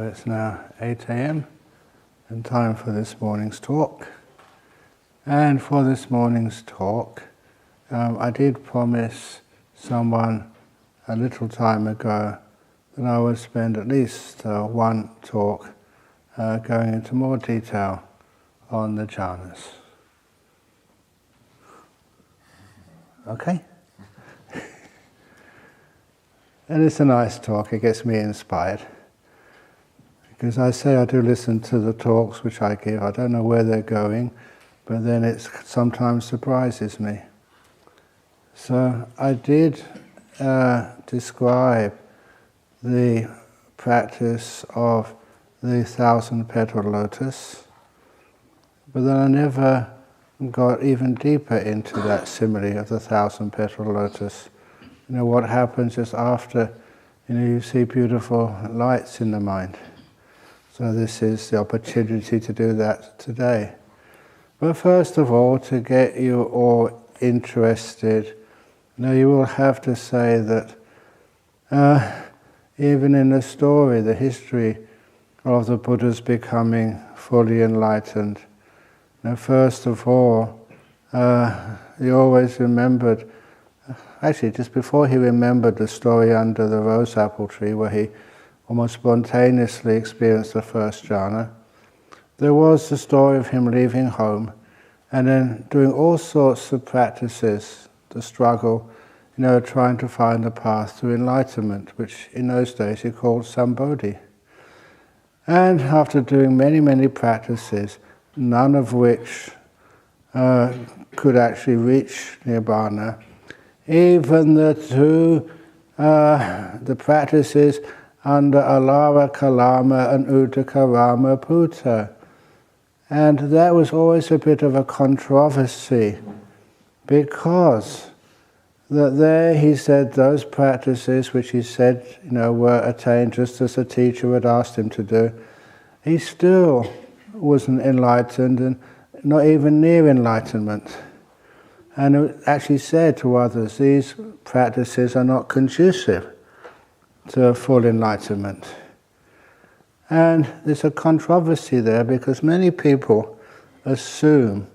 it's now 8 a.m. and time for this morning's talk. And for this morning's talk, I did promise someone a little time ago that I would spend at least one talk going into more detail on the jhanas. Okay? And it's a nice talk, it gets me inspired. Because I say I do listen to the talks which I give, I don't know where they're going, but then it sometimes surprises me. So I did describe the practice of the 1,000-petal lotus, but then I never got even deeper into that simile of the 1,000-petal lotus. You know, what happens just after, you see beautiful lights in the mind. So this is the opportunity to do that today. But first of all, to get you all interested, you will have to say that even in the story, the history of the Buddha's becoming fully enlightened, first of all, he always remembered, actually just before he remembered the story under the rose apple tree where he almost spontaneously experienced the first jhana, there was the story of him leaving home and then doing all sorts of practices, the struggle, trying to find the path to enlightenment, which in those days he called Sambodhi. And after doing many, many practices, none of which could actually reach Nibbana, even the practices under Alara Kalama and Udakarama Puta. And that was always a bit of a controversy, because there he said those practices which he said were attained just as the teacher had asked him to do, he still wasn't enlightened and not even near enlightenment. And it actually said to others, these practices are not conducive to full enlightenment. And there's a controversy there because many people assume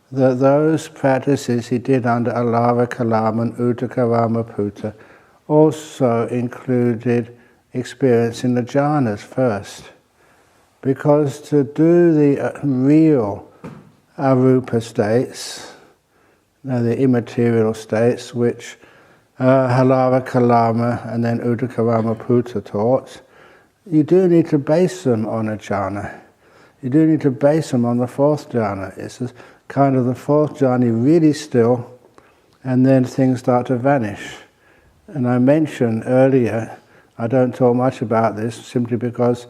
that those practices he did under Alara Kalama and Udakarama Puta also included experiencing the jhanas first. Because to do the real arupa states, the immaterial states which Alara Kalama and then Udakarama Puta taught, you do need to base them on a jhana. You do need to base them on the fourth jhana. It's kind of the fourth jhana, you're really still, and then things start to vanish. And I mentioned earlier, I don't talk much about this simply because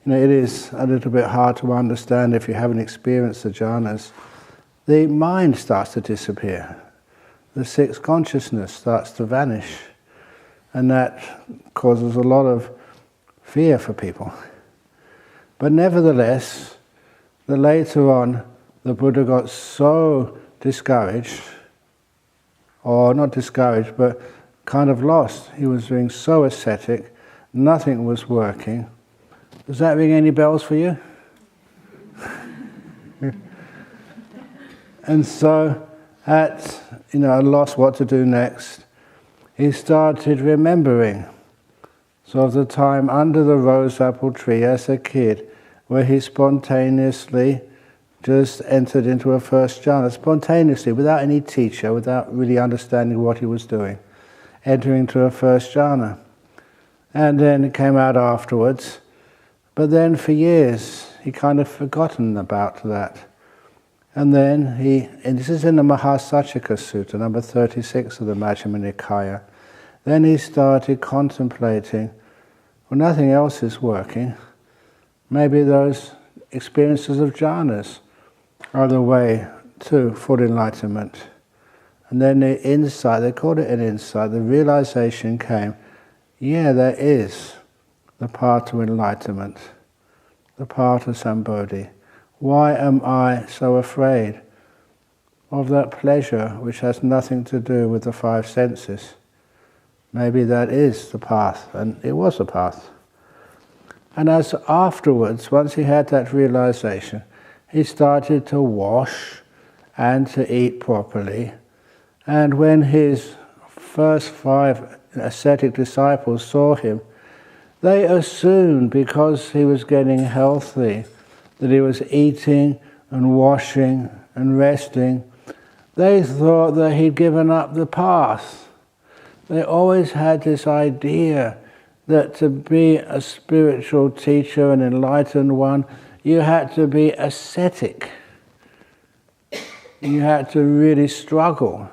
it is a little bit hard to understand if you haven't experienced the jhanas. The mind starts to disappear. The sixth consciousness starts to vanish. And that causes a lot of fear for people. But nevertheless, later on, the Buddha got so discouraged, or not discouraged, but kind of lost. He was being so ascetic, nothing was working. Does that ring any bells for you? And so, at lost what to do next, he started remembering sort of the time under the rose apple tree as a kid, where he spontaneously just entered into a first jhana, spontaneously, without any teacher, without really understanding what he was doing, entering into a first jhana. And then it came out afterwards, but then for years he kind of forgotten about that. And then and this is in the Mahasachika Sutta, number 36 of the Majjhima Nikaya, then he started contemplating, well, nothing else is working. Maybe those experiences of jhanas are the way to full enlightenment. And then the insight, they called it an insight, the realization came, yeah, there is the path to enlightenment, the path to Sambodhi. Why am I so afraid of that pleasure which has nothing to do with the five senses? Maybe that is the path, and it was the path. And as afterwards, once he had that realization, he started to wash and to eat properly. And when his first 5 ascetic disciples saw him, they assumed, because he was getting healthy, that he was eating and washing and resting. They thought that he'd given up the path. They always had this idea that to be a spiritual teacher, an enlightened one, you had to be ascetic. You had to really struggle.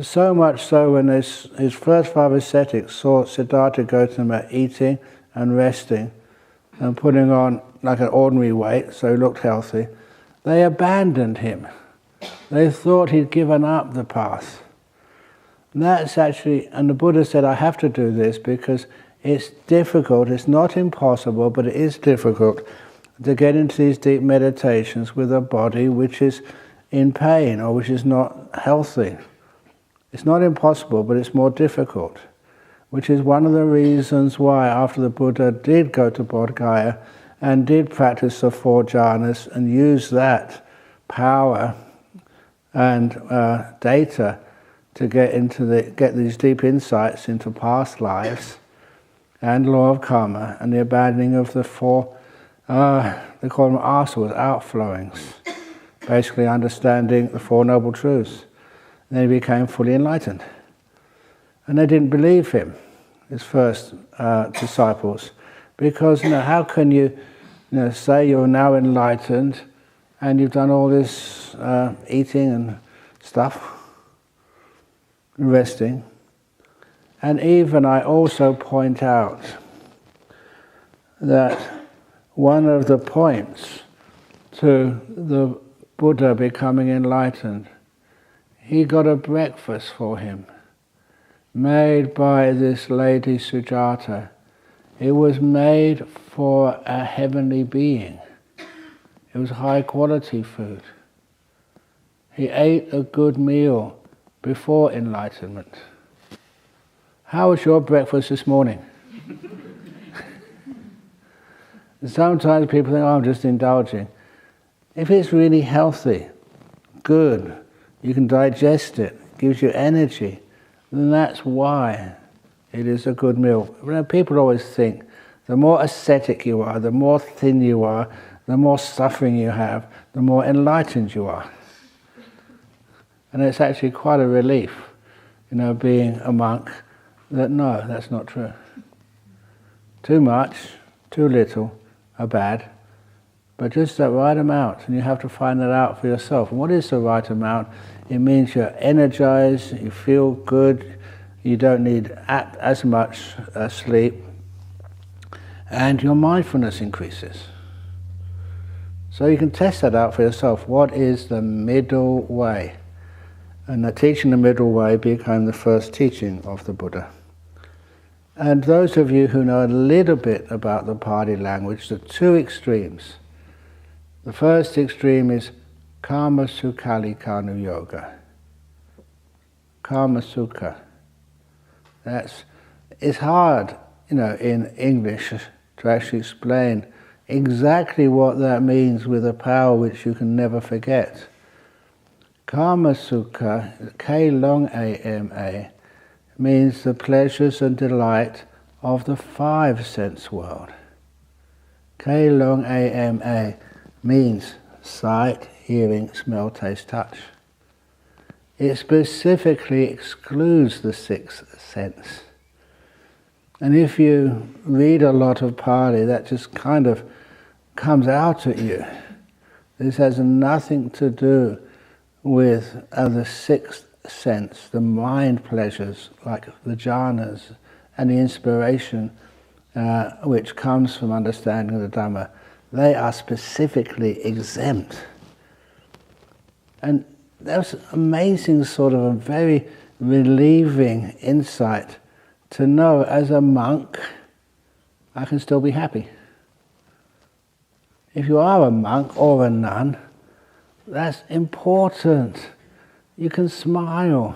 So much so when his first 5 ascetics saw Siddhartha Gautama eating and resting and putting on like an ordinary weight, so he looked healthy, they abandoned him. They thought he'd given up the path. And that's actually, and the Buddha said, I have to do this because it's difficult, it's not impossible, but it is difficult to get into these deep meditations with a body which is in pain or which is not healthy. It's not impossible, but it's more difficult, which is one of the reasons why after the Buddha did go to Bodh Gaya and did practice the 4 jhanas and use that power and data to get these deep insights into past lives and law of karma and the abandoning of the 4, they call them asavas, outflowings, basically understanding the 4 noble truths. And then he became fully enlightened. And they didn't believe him, his first disciples, because how can you say you're now enlightened and you've done all this eating and stuff, resting. And even I also point out that one of the points to the Buddha becoming enlightened, he got a breakfast for him, made by this lady Sujata. It was made for a heavenly being. It was high quality food. He ate a good meal before enlightenment. How was your breakfast this morning? Sometimes people think, I'm just indulging. If it's really healthy, good, you can digest it, gives you energy, then that's why it is a good meal. People always think the more ascetic you are, the more thin you are, the more suffering you have, the more enlightened you are. And it's actually quite a relief, being a monk, that no, that's not true. Too much, too little are bad, but just that right amount, and you have to find that out for yourself. And what is the right amount? It means you're energized, you feel good, you don't need as much sleep, and your mindfulness increases. So you can test that out for yourself. What is the middle way? And the teaching the middle way became the first teaching of the Buddha. And those of you who know a little bit about the Pali language, the 2 extremes. The first extreme is Kama Sukhali Kanu Yoga. Kama Sukha. It's hard, in English to actually explain exactly what that means with a power which you can never forget. Kama Sukha, K-long-A-M-A, means the pleasures and delight of the 5 sense world. K-long-A-M-A means sight, hearing, smell, taste, touch. It specifically excludes the 6th sense. And if you read a lot of Pali, that just kind of comes out at you. This has nothing to do with the 6th sense, the mind pleasures like the jhanas and the inspiration which comes from understanding the Dhamma. They are specifically exempt. And that's amazing, sort of a very relieving insight to know as a monk I can still be happy. If you are a monk or a nun, that's important. You can smile.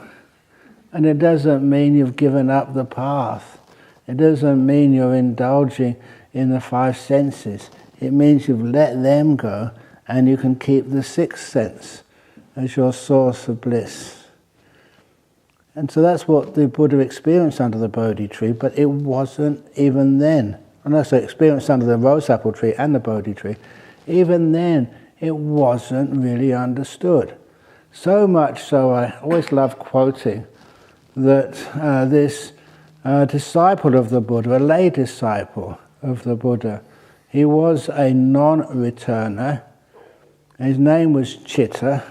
And it doesn't mean you've given up the path. It doesn't mean you're indulging in the five senses. It means you've let them go and you can keep the sixth sense as your source of bliss. And so that's what the Buddha experienced under the Bodhi tree, but it wasn't even then. And also experienced under the rose apple tree and the Bodhi tree. Even then, it wasn't really understood. So much so, I always love quoting that this disciple of the Buddha, a lay disciple of the Buddha, he was a non-returner. His name was Chitta.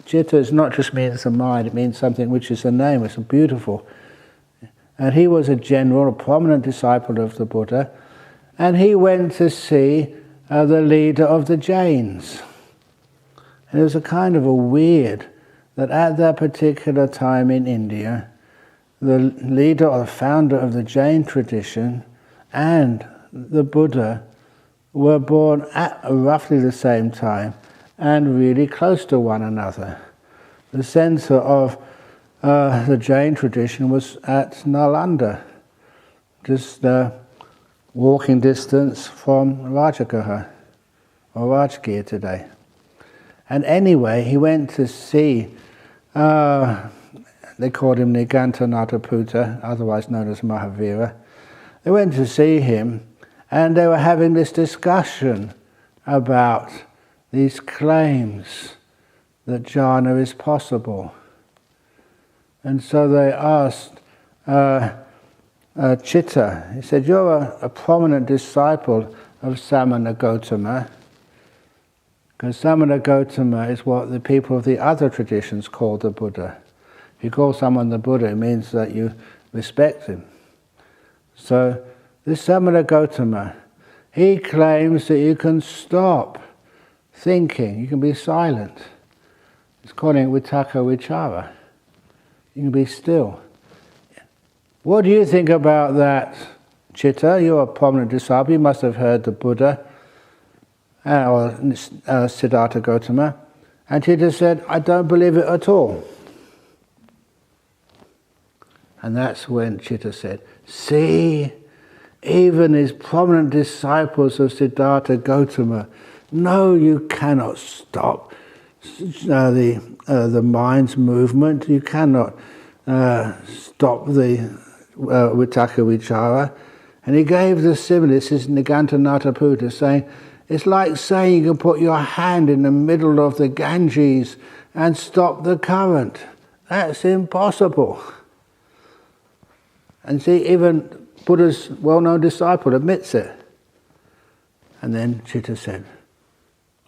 Chitta is not just means a mind, it means something which is a name, it's beautiful. And he was a general, a prominent disciple of the Buddha, and he went to see the leader of the Jains. And it was a kind of a weird that at that particular time in India, the leader or the founder of the Jain tradition and the Buddha were born at roughly the same time and really close to one another. The center of the Jain tradition was at Nalanda, just walking distance from Rajagaha, or Rajgir today. And anyway, he went to see, they called him Nigantanataputta, otherwise known as Mahavira. They went to see him, and they were having this discussion about these claims that jhana is possible. And so they asked Chitta, he said, you're a prominent disciple of Samana Gautama, because Samana Gautama is what the people of the other traditions call the Buddha. If you call someone the Buddha, it means that you respect him. So this Samana Gautama, he claims that you can stop thinking, you can be silent. He's calling it Vitakka Vichara. You can be still. What do you think about that, Chitta? You're a prominent disciple, you must have heard the Buddha, or Siddhartha Gautama. And Chitta said, I don't believe it at all. And that's when Chitta said, see, even these prominent disciples of Siddhartha Gautama, no, you cannot stop the mind's movement. You cannot stop the Vitakka Vichara. And he gave the simile, this is Nigantanataputta, saying, it's like saying you can put your hand in the middle of the Ganges and stop the current. That's impossible. And see, even Buddha's well-known disciple admits it. And then Chitta said,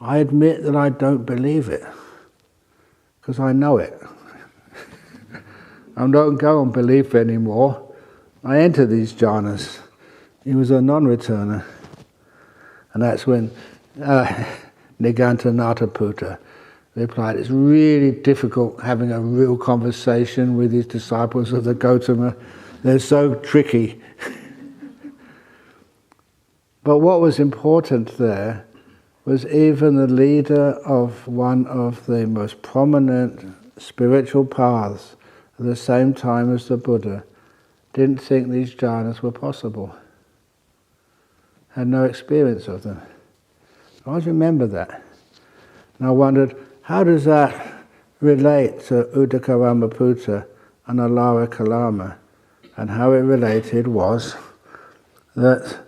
I admit that I don't believe it, because I know it. I don't go on belief anymore. I enter these jhanas. He was a non-returner. And that's when Nigantanataputta replied, it's really difficult having a real conversation with these disciples of the Gautama. They're so tricky. But what was important there was even the leader of one of the most prominent spiritual paths at the same time as the Buddha didn't think these jhanas were possible, had no experience of them. I always remember that. And I wondered, how does that relate to Uddaka Ramaputta and Alara Kalama? And how it related was that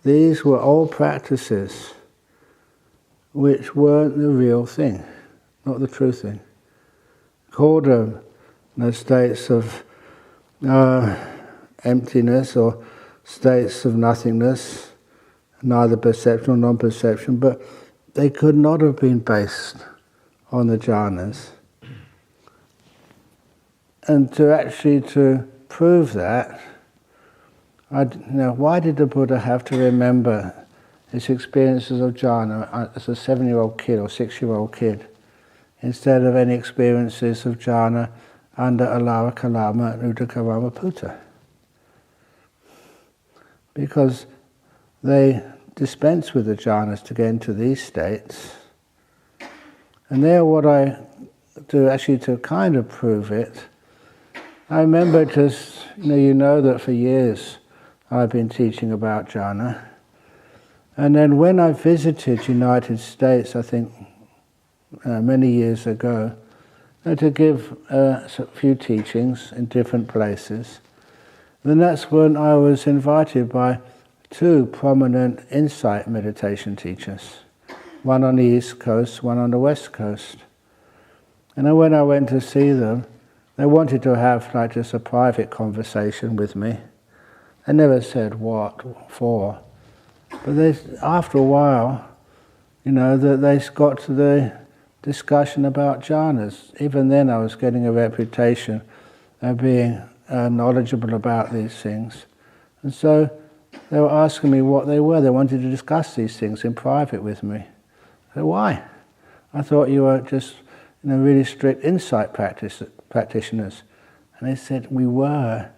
these were all practices which weren't the real thing, not the true thing. Called them states of emptiness or states of nothingness, neither perception nor non-perception, but they could not have been based on the jhanas. And to prove that, why did the Buddha have to remember his experiences of jhana as a 7-year-old kid or 6-year-old kid, instead of any experiences of jhana under Alara Kalama and Uddaka Ramaputta? Because they dispense with the jhanas to get into these states. And there, what I do actually to kind of prove it, I remember just, you know that for years I've been teaching about jhana. And then when I visited United States, I think many years ago, to give a few teachings in different places, then that's when I was invited by two prominent insight meditation teachers, one on the East Coast, one on the West Coast. And then when I went to see them, they wanted to have like just a private conversation with me. They never said what for, but after a while, that they got to the discussion about jhanas. Even then I was getting a reputation of being knowledgeable about these things. And so they were asking me what they were. They wanted to discuss these things in private with me. I said, why? I thought you were just really strict insight practitioners. And they said, we were,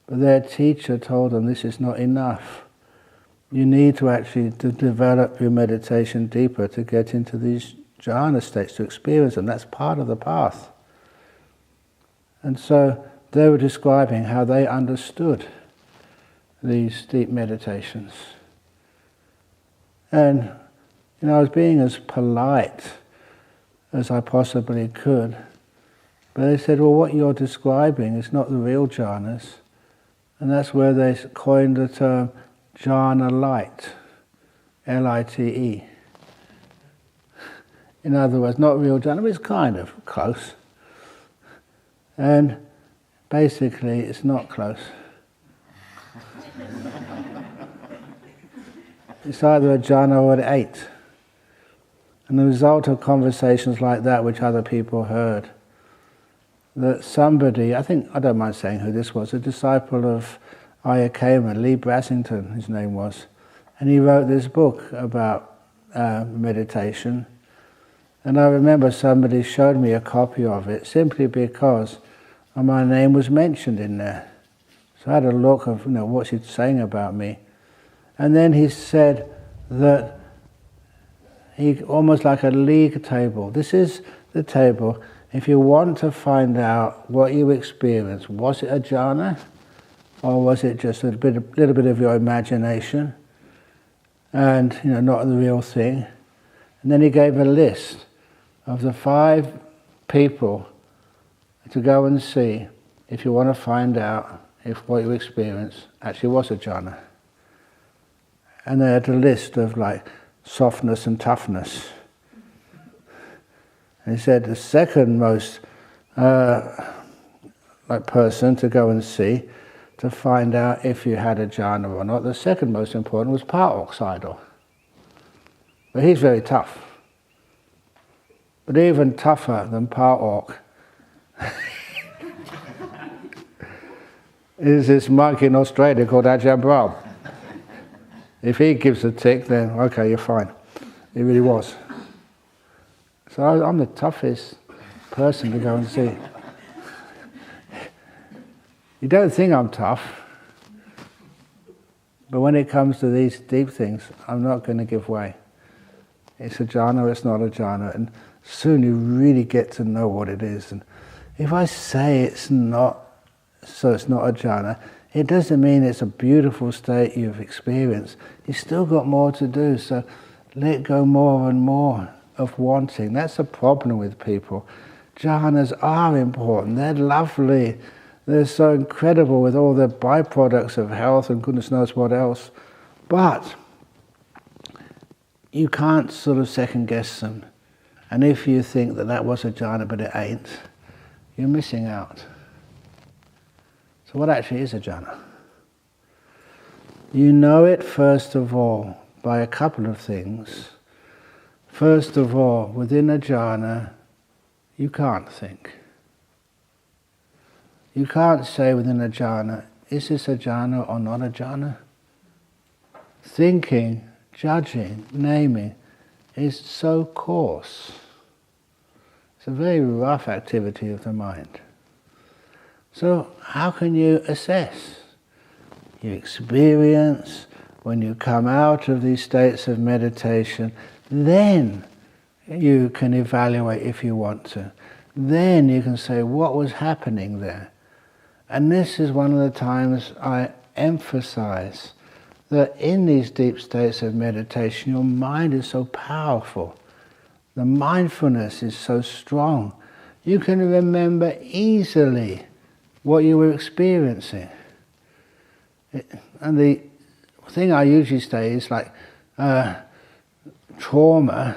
but their teacher told them this is not enough. You need to actually develop your meditation deeper to get into these jhana states, to experience them. That's part of the path. And so they were describing how they understood these deep meditations. And I was being as polite as I possibly could. But they said, well, what you're describing is not the real jhanas. And that's where they coined the term jhana light, L-I-T-E. In other words, not real jhana, but it's kind of close. And basically, it's not close. It's either a jhana or an 8. And the result of conversations like that, which other people heard, that somebody, I don't mind saying who this was, a disciple of Ayakema, Lee Brassington, his name was, and he wrote this book about meditation. And I remember somebody showed me a copy of it simply because my name was mentioned in there. So I had a look of what's he saying about me. And then he said that he almost like a league table. This is the table. If you want to find out what you experienced, was it a jhana, or was it just a little bit of your imagination, and not the real thing? And then he gave a list of the 5 people to go and see if you want to find out if what you experienced actually was a jhana. And they had a list of like softness and toughness. And he said the second most person to go and see to find out if you had a jhana or not, the second most important was Parok's idol. But he's very tough. But even tougher than Parok is this monk in Australia called Ajahn Brahm. If he gives a tick, then okay, you're fine. He really was. So I'm the toughest person to go and see. You don't think I'm tough, but when it comes to these deep things, I'm not going to give way. It's a jhana, it's not a jhana, and soon you really get to know what it is. And if I say it's not a jhana, it doesn't mean it's a beautiful state you've experienced. You've still got more to do, so let go more and more of wanting. That's a problem with people. Jhanas are important, they're lovely, they're so incredible with all the byproducts of health and goodness knows what else. But you can't sort of second guess them. And if you think that was a jhana but it ain't, you're missing out. So what actually is a jhana? You know it first of all by a couple of things. First of all, within a jhana, you can't think. You can't say within a jhana, is this a jhana or not a jhana? Thinking, judging, naming is so coarse. It's a very rough activity of the mind. So how can you assess? You experience, when you come out of these states of meditation, then you can evaluate if you want to. Then you can say, what was happening there? And this is one of the times I emphasize that in these deep states of meditation, your mind is so powerful. The mindfulness is so strong. You can remember easily what you were experiencing. And the thing I usually say is like trauma,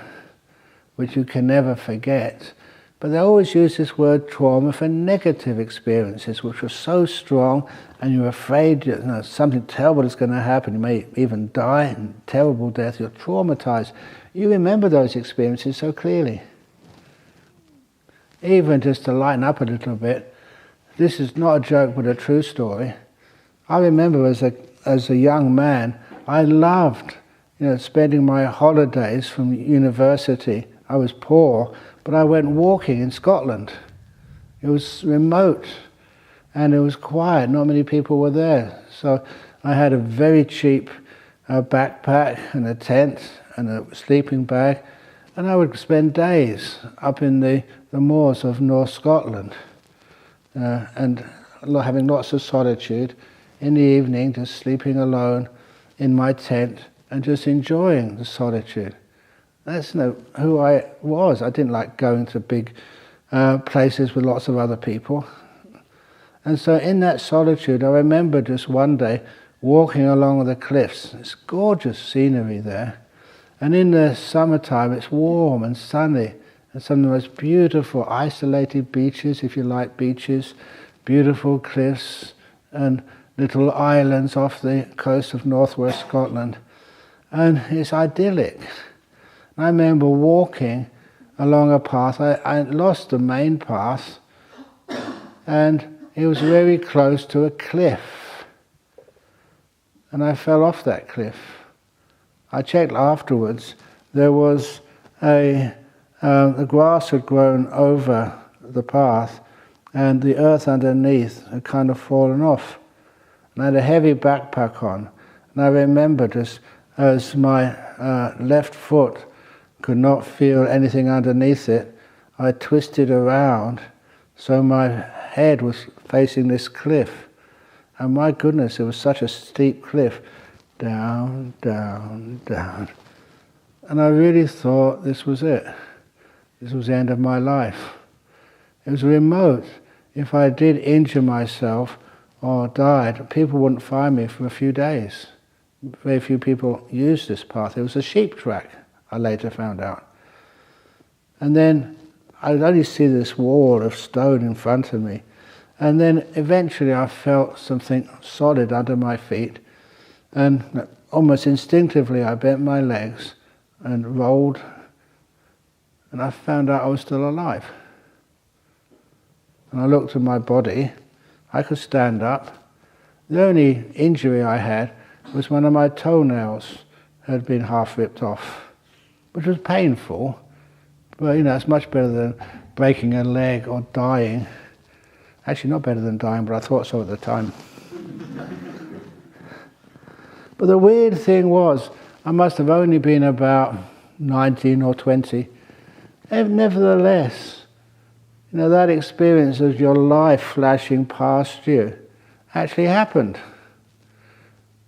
which you can never forget. But they always use this word trauma for negative experiences, which were so strong, and you're afraid something terrible is going to happen. You may even die, in terrible death. You're traumatized. You remember those experiences so clearly. Even just to lighten up a little bit, this is not a joke but a true story. I remember as a young man, I loved spending my holidays from university. I was poor, but I went walking in Scotland. It was remote and it was quiet, not many people were there. So I had a very cheap backpack and a tent and a sleeping bag, and I would spend days up in the moors of North Scotland and having lots of solitude. In the evening, just sleeping alone in my tent and just enjoying the solitude. That's who I was. I didn't like going to big places with lots of other people. And so in that solitude, I remember just one day walking along the cliffs. It's gorgeous scenery there. And in the summertime, it's warm and sunny. And some of the most beautiful isolated beaches, if you like beaches, beautiful cliffs and little islands off the coast of northwest Scotland. And it's idyllic. I remember walking along a path. I lost the main path, and it was very close to a cliff. And I fell off that cliff. I checked afterwards. There was the grass had grown over the path, and the earth underneath had kind of fallen off. And I had a heavy backpack on. And I remember just as my left foot could not feel anything underneath it, I twisted around so my head was facing this cliff. And my goodness, it was such a steep cliff. Down, down, down. And I really thought this was it. This was the end of my life. It was remote. If I did injure myself or died, people wouldn't find me for a few days. Very few people used this path. It was a sheep track, I later found out. And then I'd only see this wall of stone in front of me. And then eventually I felt something solid under my feet. And almost instinctively I bent my legs and rolled. And I found out I was still alive. And I looked at my body. I could stand up. The only injury I had was one of my toenails had been half ripped off, which was painful, but it's much better than breaking a leg or dying. Actually not better than dying, but I thought so at the time. But the weird thing was, I must have only been about 19 or 20. And nevertheless, that experience of your life flashing past you actually happened.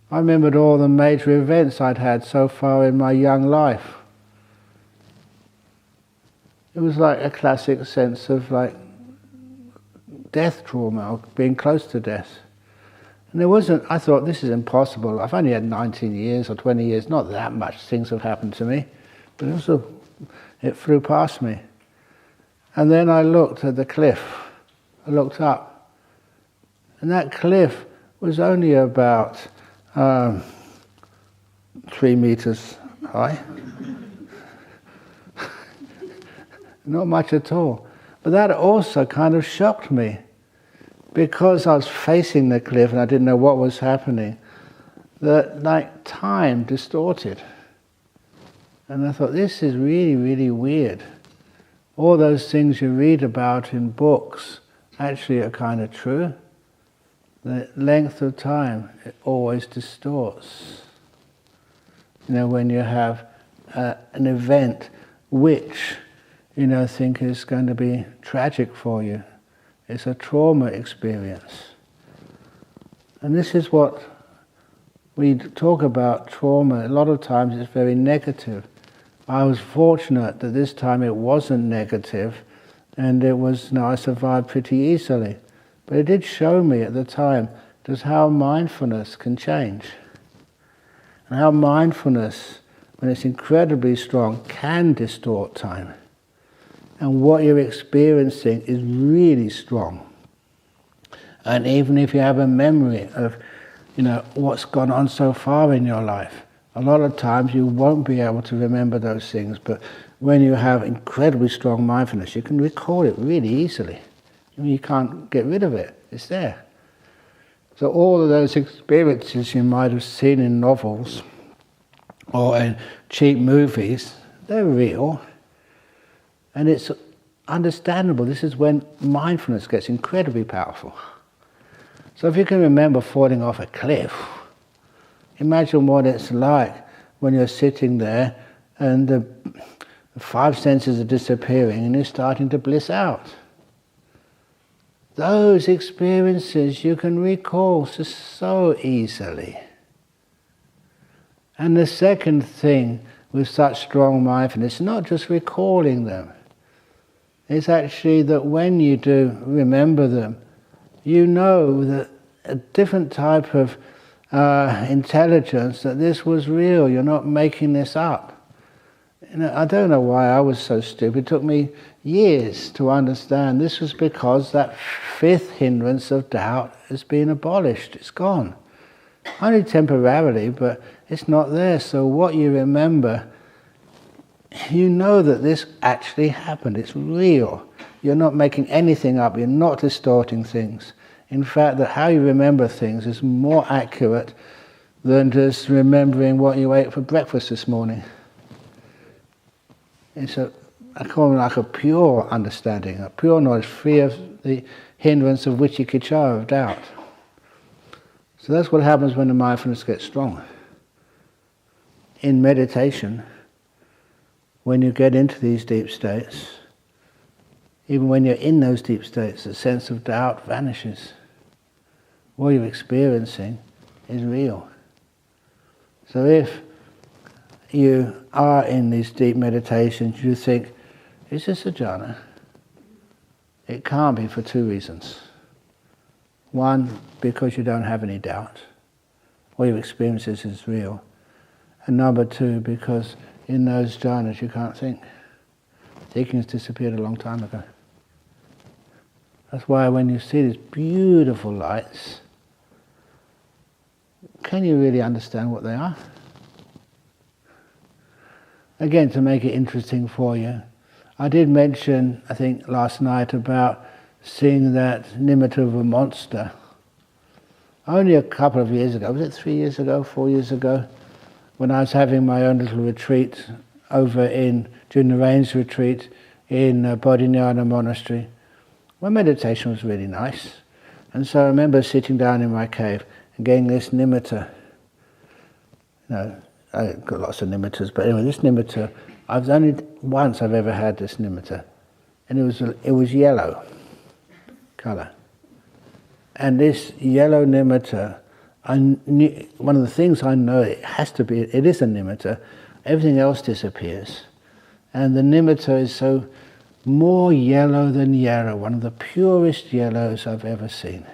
I remembered all the major events I'd had so far in my young life. It was like a classic sense of death trauma, or being close to death. And I thought, this is impossible. I've only had 19 years or 20 years, not that much things have happened to me. But it flew past me. And then I looked at the cliff. I looked up. And that cliff was only about 3 meters high. Not much at all. But that also kind of shocked me, because I was facing the cliff and I didn't know what was happening, that time distorted. And I thought, this is really, really weird. All those things you read about in books actually are kind of true. The length of time, it always distorts. When you have an event which think is going to be tragic for you. It's a trauma experience. And this is what we talk about trauma, a lot of times it's very negative. I was fortunate that this time it wasn't negative, and it was, I survived pretty easily. But it did show me at the time just how mindfulness can change. And how mindfulness, when it's incredibly strong, can distort time. And what you're experiencing is really strong. And even if you have a memory of, what's gone on so far in your life, a lot of times you won't be able to remember those things, but when you have incredibly strong mindfulness, you can recall it really easily. You can't get rid of it, it's there. So all of those experiences you might have seen in novels or in cheap movies, they're real. And it's understandable. This is when mindfulness gets incredibly powerful. So if you can remember falling off a cliff, imagine what it's like when you're sitting there and the five senses are disappearing and you're starting to bliss out. Those experiences you can recall so easily. And the second thing with such strong mindfulness is not just recalling them. It's actually that when you do remember them, you know that a different type of intelligence, that this was real, you're not making this up. I don't know why I was so stupid. It took me years to understand this was because that fifth hindrance of doubt has been abolished, it's gone. Only temporarily, but it's not there. So what you remember, you know that this actually happened, it's real. You're not making anything up, you're not distorting things. In fact, that how you remember things is more accurate than just remembering what you ate for breakfast this morning. I call it like a pure understanding, a pure knowledge, free of the hindrance of vicikiccha, of doubt. So that's what happens when the mindfulness gets strong. In meditation, when you get into these deep states, even when you're in those deep states, the sense of doubt vanishes. What you're experiencing is real. So if you are in these deep meditations, you think, is this a jhana? It can't be for two reasons. One, because you don't have any doubt. What your experiences is real. And number two, because in those jhanas you can't think. Thinking has disappeared a long time ago. That's why when you see these beautiful lights, can you really understand what they are? Again, to make it interesting for you, I did mention, I think last night, about seeing that nimitta of a monster. Only a couple of years ago, was it 3 years ago, 4 years ago, when I was having my own little retreat during the rains retreat in Bodhinyana Monastery. My meditation was really nice. And so I remember sitting down in my cave and getting this nimitta. I've got lots of nimittas, but anyway, this nimitta, only once I've ever had this nimitta. And it was yellow colour. And this yellow nimitta, one of the things I know it is a nimitta, everything else disappears. And the nimitta is so more yellow than yellow, one of the purest yellows I've ever seen.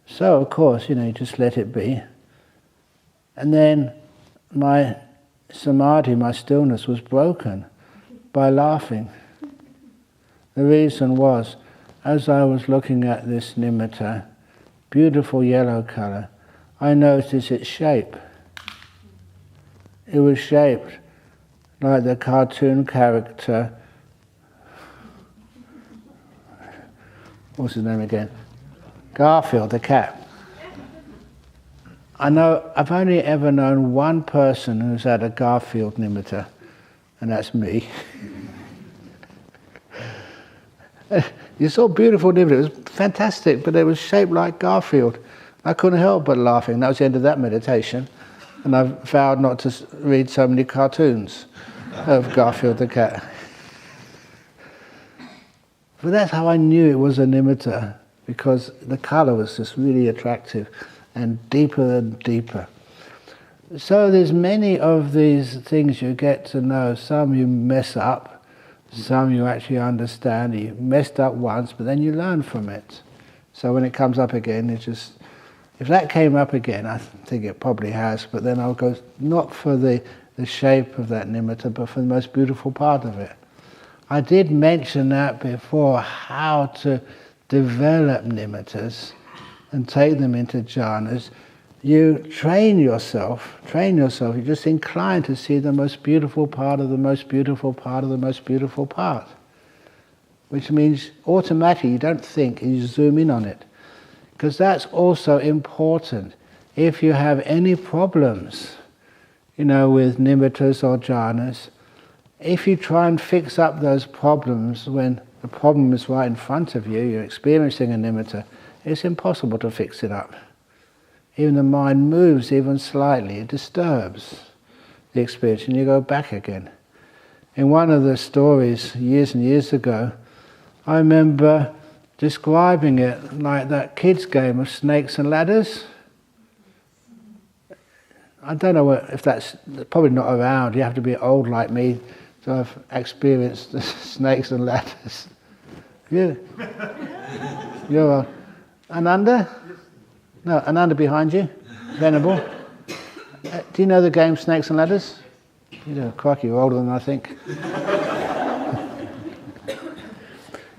So, of course, you just let it be. And then my samadhi, my stillness, was broken by laughing. The reason was, as I was looking at this nimitta, beautiful yellow colour, I noticed its shape. It was shaped like the cartoon character, what's his name again? Garfield, the cat. I've only ever known one person who's had a Garfield nimitta, and that's me. You saw beautiful nimitta, it was fantastic, but it was shaped like Garfield. I couldn't help but laughing. That was the end of that meditation, and I vowed not to read so many cartoons of Garfield the cat. But that's how I knew it was a nimitta, because the colour was just really attractive. and deeper and deeper. So there's many of these things you get to know. Some you mess up, some you actually understand. You messed up once, but then you learn from it. So when it comes up again, it's just, if that came up again, I think it probably has, but then I'll go not for the shape of that nimitta, but for the most beautiful part of it. I did mention that before, how to develop nimittas and take them into jhanas. You train yourself, you're just inclined to see the most beautiful part of the most beautiful part of the most beautiful part. Which means automatically you don't think, you zoom in on it. Because that's also important. If you have any problems, with nimittas or jhanas, if you try and fix up those problems when the problem is right in front of you, you're experiencing a nimitta, it's impossible to fix it up. Even the mind moves even slightly, it disturbs the experience, and you go back again. In one of the stories years and years ago, I remember describing it like that kids' game of snakes and ladders. I don't know if that's probably not around. You have to be old like me to have experienced the snakes and ladders. You're old. Ananda? No, Ananda behind you. Venerable. Do you know the game Snakes and Ladders? You do. Crikey, you're older than I think.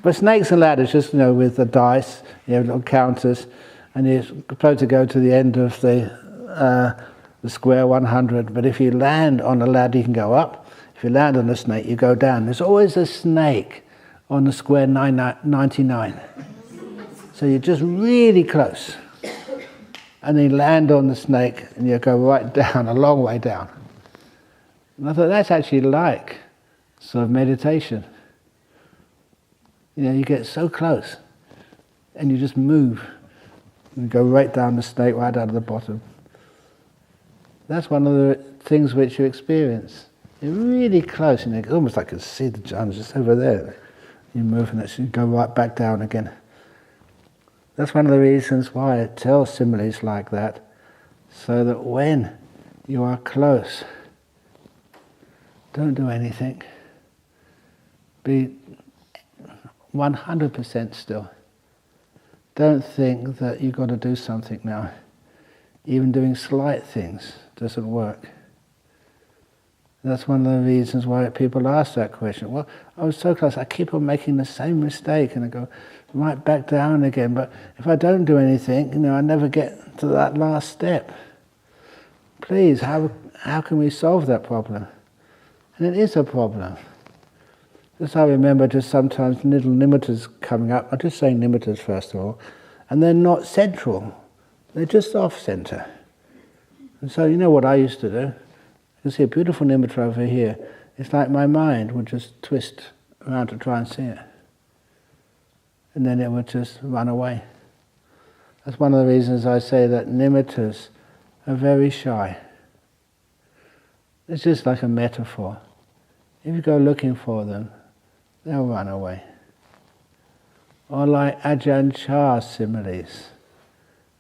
But Snakes and Ladders, just with the dice, you have little counters, and you're supposed to go to the end of the square 100. But if you land on a ladder, you can go up. If you land on a snake, you go down. There's always a snake on the square 99. So you're just really close. And then you land on the snake, and you go right down, a long way down. And I thought, that's actually like sort of meditation. You get so close, and you just move, and go right down the snake, right down to the bottom. That's one of the things which you experience. You're really close, and it's almost like you can see the jhana just over there. You move, and you go right back down again. That's one of the reasons why I tell similes like that, so that when you are close, don't do anything. Be 100% still. Don't think that you've got to do something now. Even doing slight things doesn't work. That's one of the reasons why people ask that question. Well, I was so close, I keep on making the same mistake, and I go right back down again. But if I don't do anything, I never get to that last step. Please, how can we solve that problem? And it is a problem. Just I remember just sometimes little nimittas coming up. I'm just saying nimittas first of all, and they're not central. They're just off center. And so what I used to do? You can see a beautiful nimitta over here. It's like my mind would just twist around to try and see it. And then it would just run away. That's one of the reasons I say that nimittas are very shy. It's just like a metaphor. If you go looking for them, they'll run away. Or like Ajahn Chah's similes.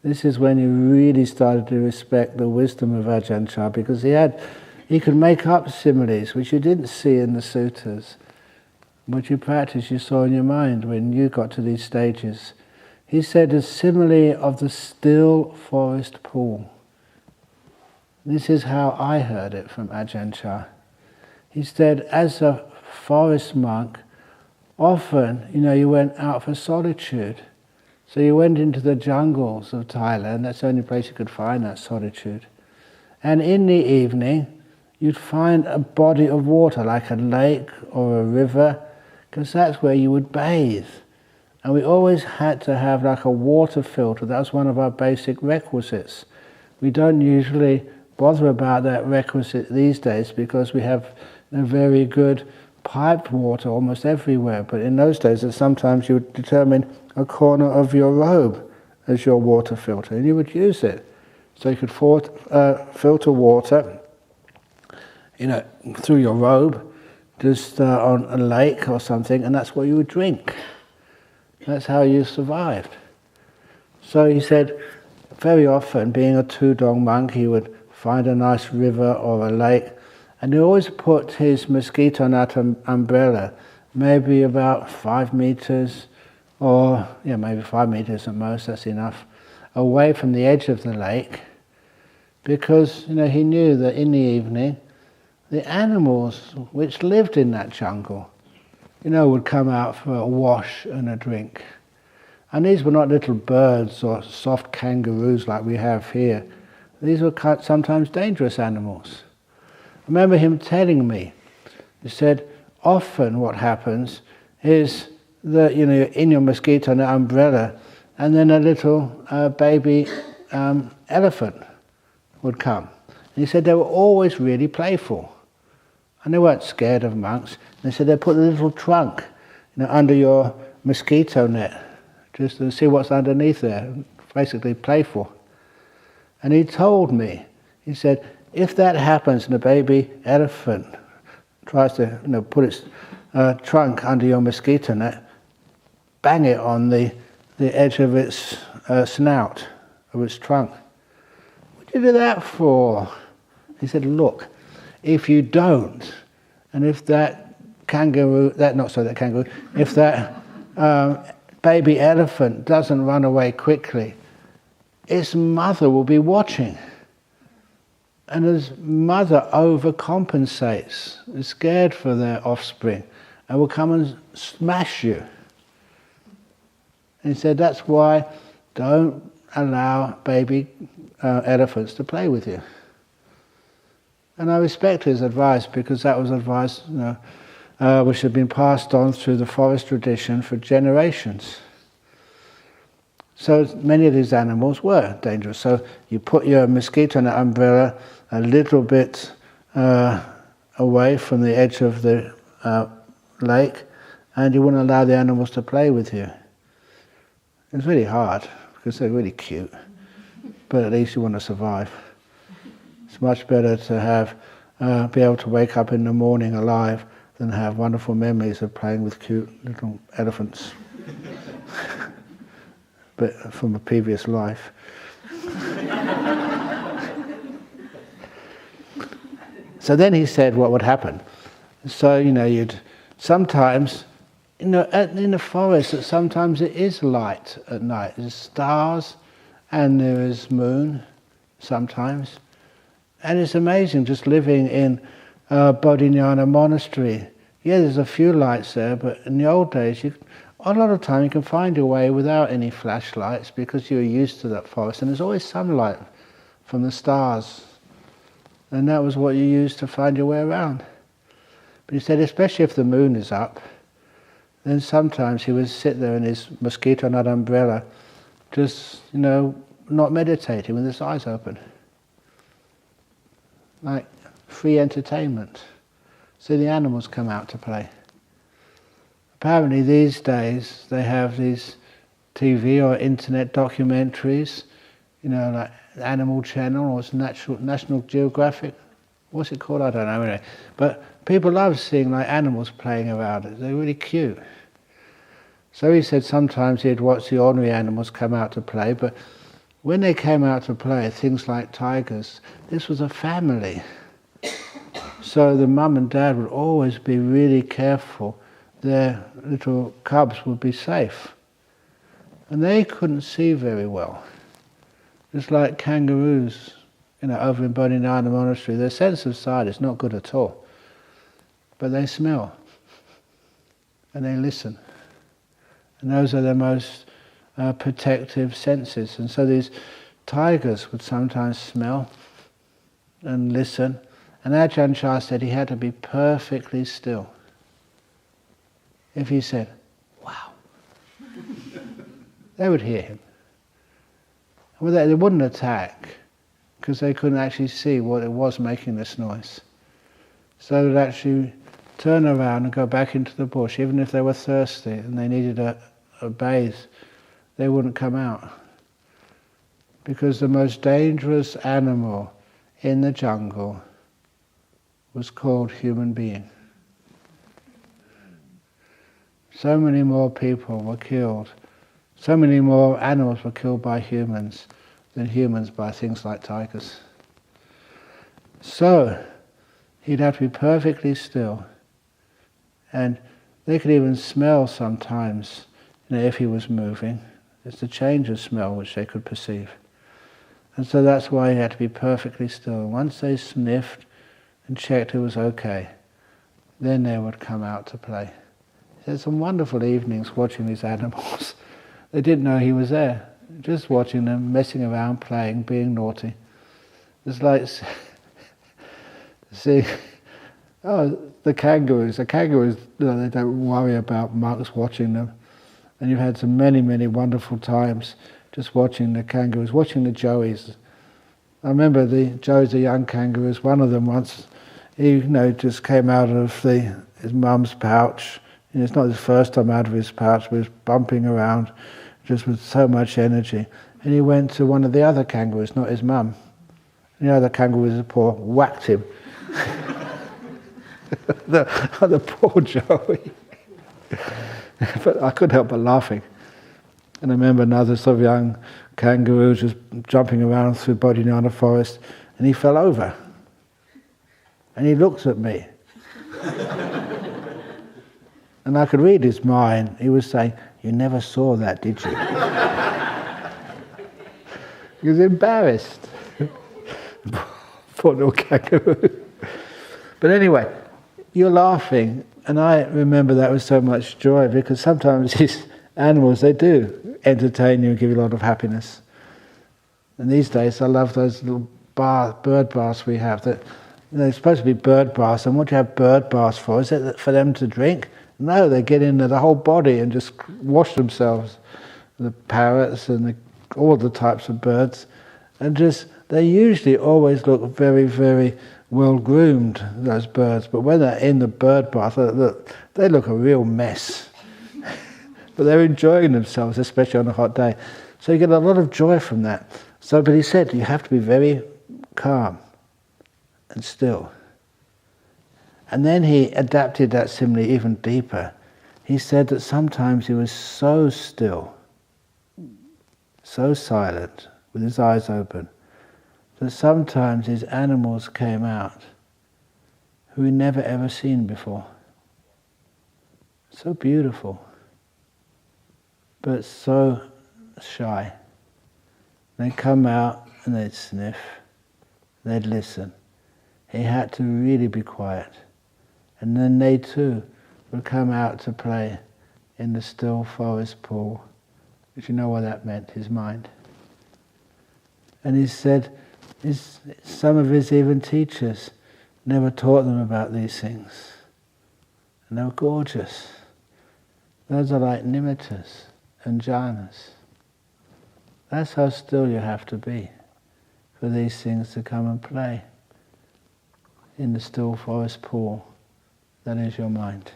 This is when you really started to respect the wisdom of Ajahn Chah, because he could make up similes which you didn't see in the suttas. What you practiced, you saw in your mind when you got to these stages. He said a simile of the still forest pool. This is how I heard it from Ajahn Chah. He said, as a forest monk, often, you went out for solitude. So you went into the jungles of Thailand. That's the only place you could find that solitude. And in the evening, you'd find a body of water, like a lake or a river, because that's where you would bathe. And we always had to have like a water filter. That was one of our basic requisites. We don't usually bother about that requisite these days because we have very good piped water almost everywhere. But in those days, sometimes you would determine a corner of your robe as your water filter, and you would use it. So you could filter water through your robe, just on a lake or something, and that's what you would drink. That's how you survived. So he said, very often, being a Tudong monk, he would find a nice river or a lake, and he always put his mosquito net umbrella maybe about 5 meters, or maybe 5 meters at most, that's enough, away from the edge of the lake, because he knew that in the evening the animals which lived in that jungle would come out for a wash and a drink. And these were not little birds or soft kangaroos like we have here. These were sometimes dangerous animals. I remember him telling me, he said, often what happens is that you're in your mosquito net umbrella, and then a little baby elephant would come. And he said they were always really playful, and they weren't scared of monks. And they said they put a little trunk under your mosquito net just to see what's underneath there, basically playful. And he told me, he said, if that happens and a baby elephant tries to put its trunk under your mosquito net, bang it on the edge of its snout, of its trunk. What do you do that for? He said, look, if you don't, and if that if that baby elephant doesn't run away quickly, its mother will be watching. And its mother overcompensates, is scared for their offspring, and will come and smash you. And he said, that's why don't allow baby elephants to play with you. And I respect his advice, because that was advice which had been passed on through the forest tradition for generations. So many of these animals were dangerous. So you put your mosquito net umbrella a little bit away from the edge of the lake, and you wouldn't allow the animals to play with you. It was really hard, because they're really cute, but at least you want to survive. It's much better to be able to wake up in the morning alive than have wonderful memories of playing with cute little elephants. But from a previous life. So then he said what would happen. So, you'd sometimes, in the forest, sometimes it is light at night. There's stars and there is moon sometimes. And it's amazing just living in Bodhinyana monastery. Yeah, there's a few lights there, but in the old days, a lot of time you can find your way without any flashlights, because you're used to that forest, and there's always sunlight from the stars, and that was what you used to find your way around. But he said, especially if the moon is up, then sometimes he would sit there in his mosquito net umbrella, just not meditating with his eyes open, like free entertainment. So the animals come out to play. Apparently these days they have these TV or internet documentaries, like Animal Channel or it's National Geographic. What's it called? I don't know. Anyway. But people love seeing animals playing around. They're really cute. So he said sometimes he'd watch the ordinary animals come out to play, but when they came out to play, things like tigers, this was a family. So the mum and dad would always be really careful their little cubs would be safe. And they couldn't see very well. Just like kangaroos, over in Bodhinyana monastery, their sense of sight is not good at all. But they smell. And they listen. And those are their most protective senses. And so these tigers would sometimes smell and listen. And Ajahn Chah said he had to be perfectly still. If he said, wow, they would hear him. Well, they wouldn't attack, because they couldn't actually see what it was making this noise. So they would actually turn around and go back into the bush, even if they were thirsty and they needed a bathe, they wouldn't come out. Because the most dangerous animal in the jungle was called human being. So many more people were killed. So many more animals were killed by humans than humans by things like tigers. So he'd have to be perfectly still, and they could even smell sometimes, if he was moving. It's the change of smell which they could perceive. And so that's why he had to be perfectly still. Once they sniffed and checked it was okay, then they would come out to play. He had some wonderful evenings watching these animals. They didn't know he was there, just watching them, messing around, playing, being naughty. It's like seeing, the kangaroos. The kangaroos, they don't worry about monks watching them. And you've had some many, many wonderful times just watching the kangaroos, watching the joeys. I remember the joeys, the young kangaroos, one of them once, he just came out of his mum's pouch. It's not his first time out of his pouch, but he was bumping around just with so much energy. And he went to one of the other kangaroos, not his mum. And the other kangaroo was poor, whacked him. the poor joey. But I couldn't help but laughing. And I remember another sort of young kangaroo just jumping around through Bodhinyana forest, and he fell over. And he looked at me. And I could read his mind. He was saying, "You never saw that, did you?" He was embarrassed. Poor little kangaroo. But anyway, you're laughing, and I remember that with so much joy, because sometimes these animals, they do entertain you and give you a lot of happiness. And these days I love those little bird baths we have. That they're supposed to be bird baths, and what do you have bird baths for? Is it for them to drink? No, they get into the whole body and just wash themselves. The parrots and all the types of birds. And they usually always look very, very well groomed, those birds. But when they're in the bird bath, they look a real mess. But they're enjoying themselves, especially on a hot day. So you get a lot of joy from that. But he said, you have to be very calm and still. And then he adapted that simile even deeper. He said that sometimes he was so still, so silent, with his eyes open, that sometimes his animals came out who he'd never ever seen before. So beautiful, but so shy. They'd come out and they'd sniff, they'd listen. He had to really be quiet. And then they too would come out to play in the still forest pool. But you know what that meant, his mind. And he said some of his even teachers never taught them about these things. And they were gorgeous. Those are like nimittas and jhanas. That's how still you have to be for these things to come and play in the still forest pool. That is your mind.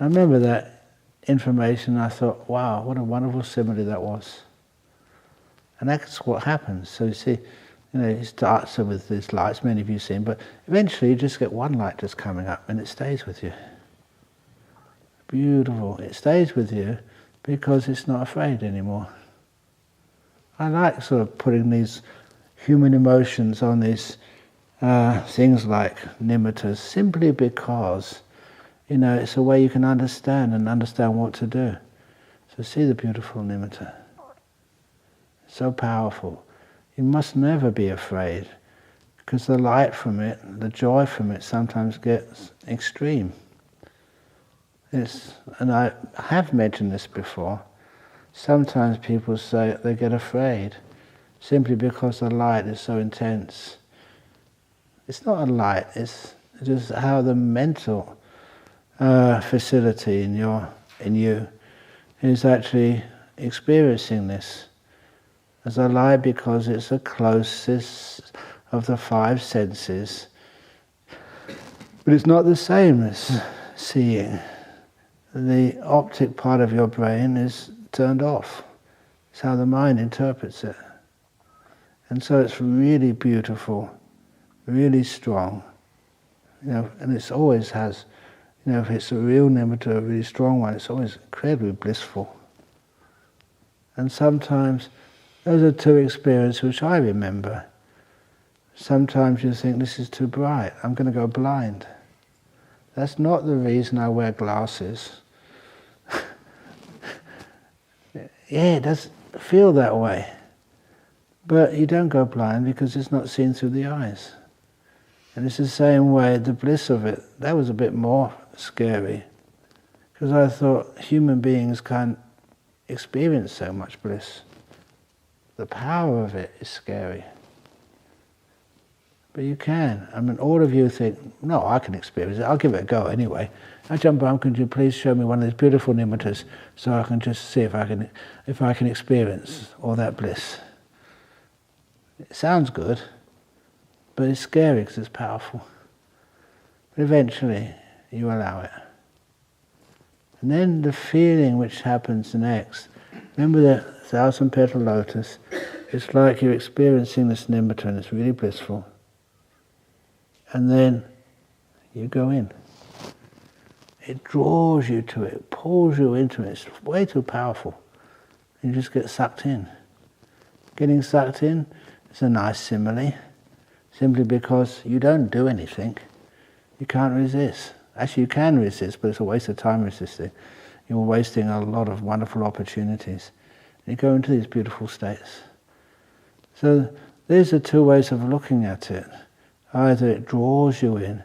I remember that information. I thought, wow, what a wonderful simile that was. And that's what happens. So you see, it starts with these lights, many of you have seen, but eventually you just get one light just coming up and it stays with you. Beautiful. It stays with you because it's not afraid anymore. I like sort of putting these human emotions on these things like nimittas, simply because, it's a way you can understand what to do. So see the beautiful nimitta. So powerful. You must never be afraid, because the light from it, the joy from it sometimes gets extreme. And I have mentioned this before, sometimes people say they get afraid simply because the light is so intense. It's not a light, it's just how the mental facility in you is actually experiencing this as a light, because it's the closest of the five senses. But it's not the same as seeing. The optic part of your brain is turned off. It's how the mind interprets it. And so it's really beautiful, really strong, and it always has, if it's a real nimitta, a really strong one, it's always incredibly blissful. And sometimes Those are two experiences which I remember. Sometimes you think, this is too bright, I'm going to go blind. That's not the reason I wear glasses. Yeah, it does feel that way. But you don't go blind because it's not seen through the eyes. And it's the same way, the bliss of it, that was a bit more scary. Because I thought human beings can't experience so much bliss. The power of it is scary. But you can. I mean, all of you think, no, I can experience it. I'll give it a go anyway. Ajahn Brahm, could you please show me one of these beautiful nimittas so I can just see if I can experience all that bliss. It sounds good, but it's scary because it's powerful. But eventually, you allow it. And then the feeling which happens next, remember the 1,000-petal lotus, it's like you're experiencing this nimitta and it's really blissful. And then you go in. It draws you to it, pulls you into it. It's way too powerful. You just get sucked in. Getting sucked in is a nice simile, simply because you don't do anything. You can't resist. Actually, you can resist, but it's a waste of time resisting. You're wasting a lot of wonderful opportunities. And you go into these beautiful states. So these are two ways of looking at it. Either it draws you in,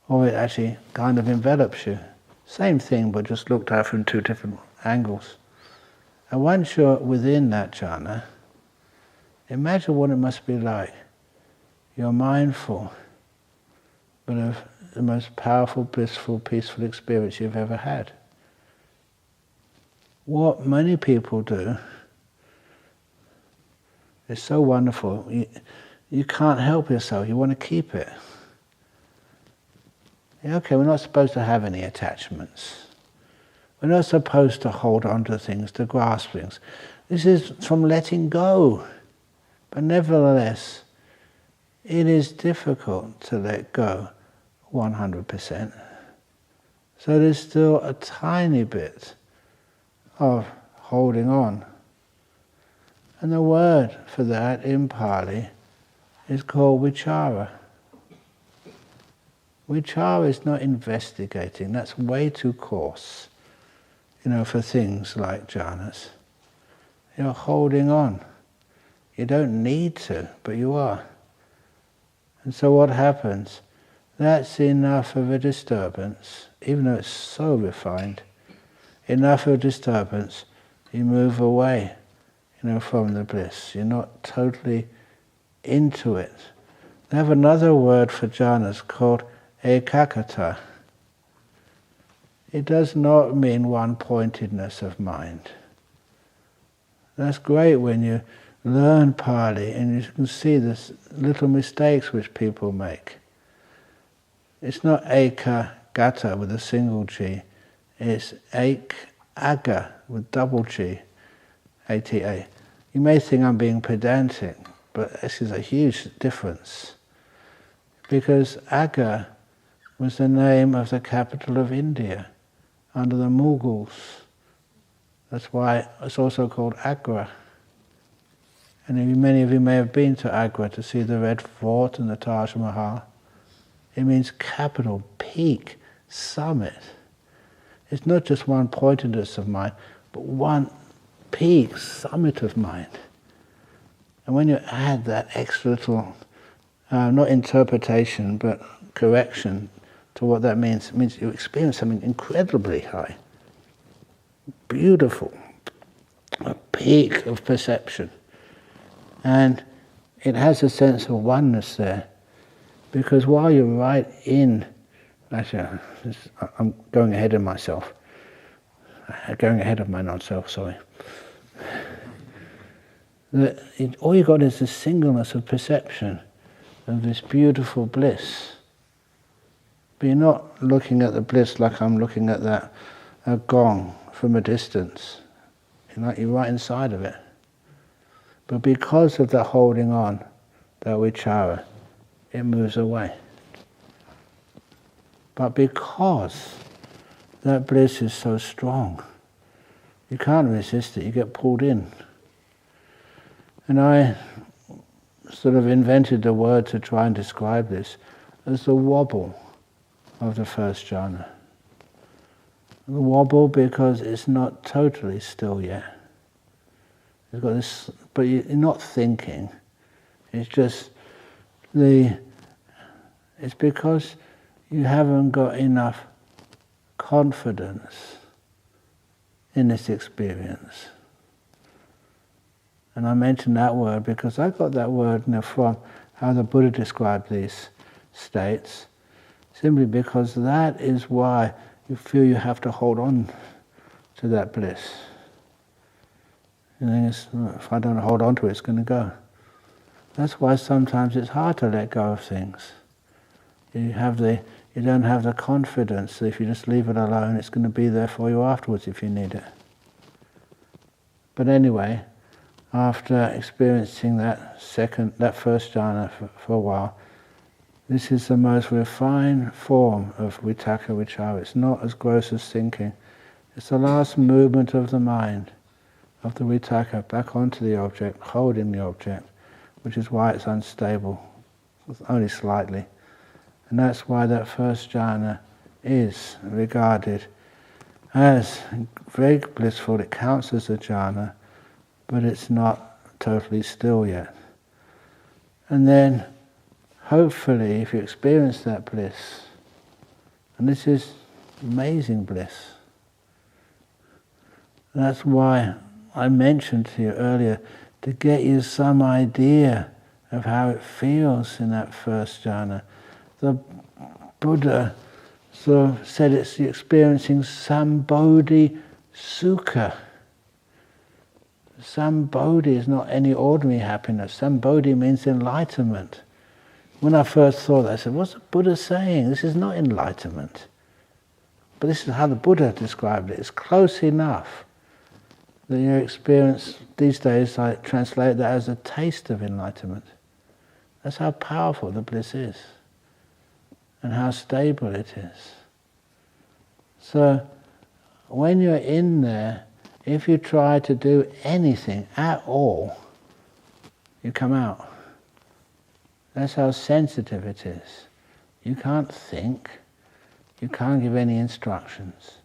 or it actually kind of envelops you. Same thing, but just looked at from two different angles. And once you're within that jhana, imagine what it must be like. You're mindful, but of the most powerful, blissful, peaceful experience you've ever had. What many people do is so wonderful. You can't help yourself, you want to keep it. Okay, we're not supposed to have any attachments. We're not supposed to hold on to things, to grasp things. This is from letting go. But nevertheless, it is difficult to let go 100%. So there's still a tiny bit of holding on. And the word for that in Pali is called vichara. Vichara is not investigating, that's way too coarse, for things like jhanas. You're holding on. You don't need to, but you are. And so what happens? That's enough of a disturbance, even though it's so refined, enough of a disturbance, you move away, from the bliss. You're not totally into it. They have another word for jhanas called ekakata. It does not mean one-pointedness of mind. That's great when you learn Pali and you can see the little mistakes which people make. It's not ekagata with a single G, it's ekaga with double G, ATA. You may think I'm being pedantic, but this is a huge difference. Because Aga was the name of the capital of India under the Mughals. That's why it's also called Agra. And many of you may have been to Agra to see the Red Fort and the Taj Mahal. It means capital, peak, summit. It's not just one pointedness of mind, but one peak, summit of mind. And when you add that extra little, not interpretation, but correction to what that means, it means you experience something incredibly high, beautiful, a peak of perception. And it has a sense of oneness there, because while you're right in, actually, I'm going ahead of myself, going ahead of my non-self, sorry. All you got is the singleness of perception of this beautiful bliss. But you're not looking at the bliss like I'm looking at that gong from a distance. You're right inside of it. But because of the holding on, that vichara, it moves away. But because that bliss is so strong, you can't resist it, you get pulled in. And I sort of invented the word to try and describe this as the wobble of the first jhana. The wobble because it's not totally still yet. It's got this, but you're not thinking. It's just it's because you haven't got enough confidence in this experience. And I mention that word because I got that word from how the Buddha described these states, simply because that is why you feel you have to hold on to that bliss. And if I don't hold on to it, it's going to go. That's why sometimes it's hard to let go of things. You don't have the confidence that if you just leave it alone, it's going to be there for you afterwards if you need it. But anyway, after experiencing that first jhana for a while, this is the most refined form of vitaka vichara. It's not as gross as thinking. It's the last movement of the mind, of the vitaka, back onto the object, holding the object, which is why it's unstable, only slightly. And that's why that first jhana is regarded as very blissful. It counts as a jhana, but it's not totally still yet. And then, hopefully, if you experience that bliss, and this is amazing bliss, and that's why I mentioned to you earlier, to get you some idea of how it feels in that first jhana. The Buddha sort of said it's experiencing sambodhi sukha. Sambodhi is not any ordinary happiness. Sambodhi means enlightenment. When I first saw that, I said, what's the Buddha saying? This is not enlightenment. But this is how the Buddha described it. It's close enough that you experience, these days I translate that as a taste of enlightenment. That's how powerful the bliss is and how stable it is. So when you're in there, if you try to do anything at all, you come out. That's how sensitive it is. You can't think, you can't give any instructions.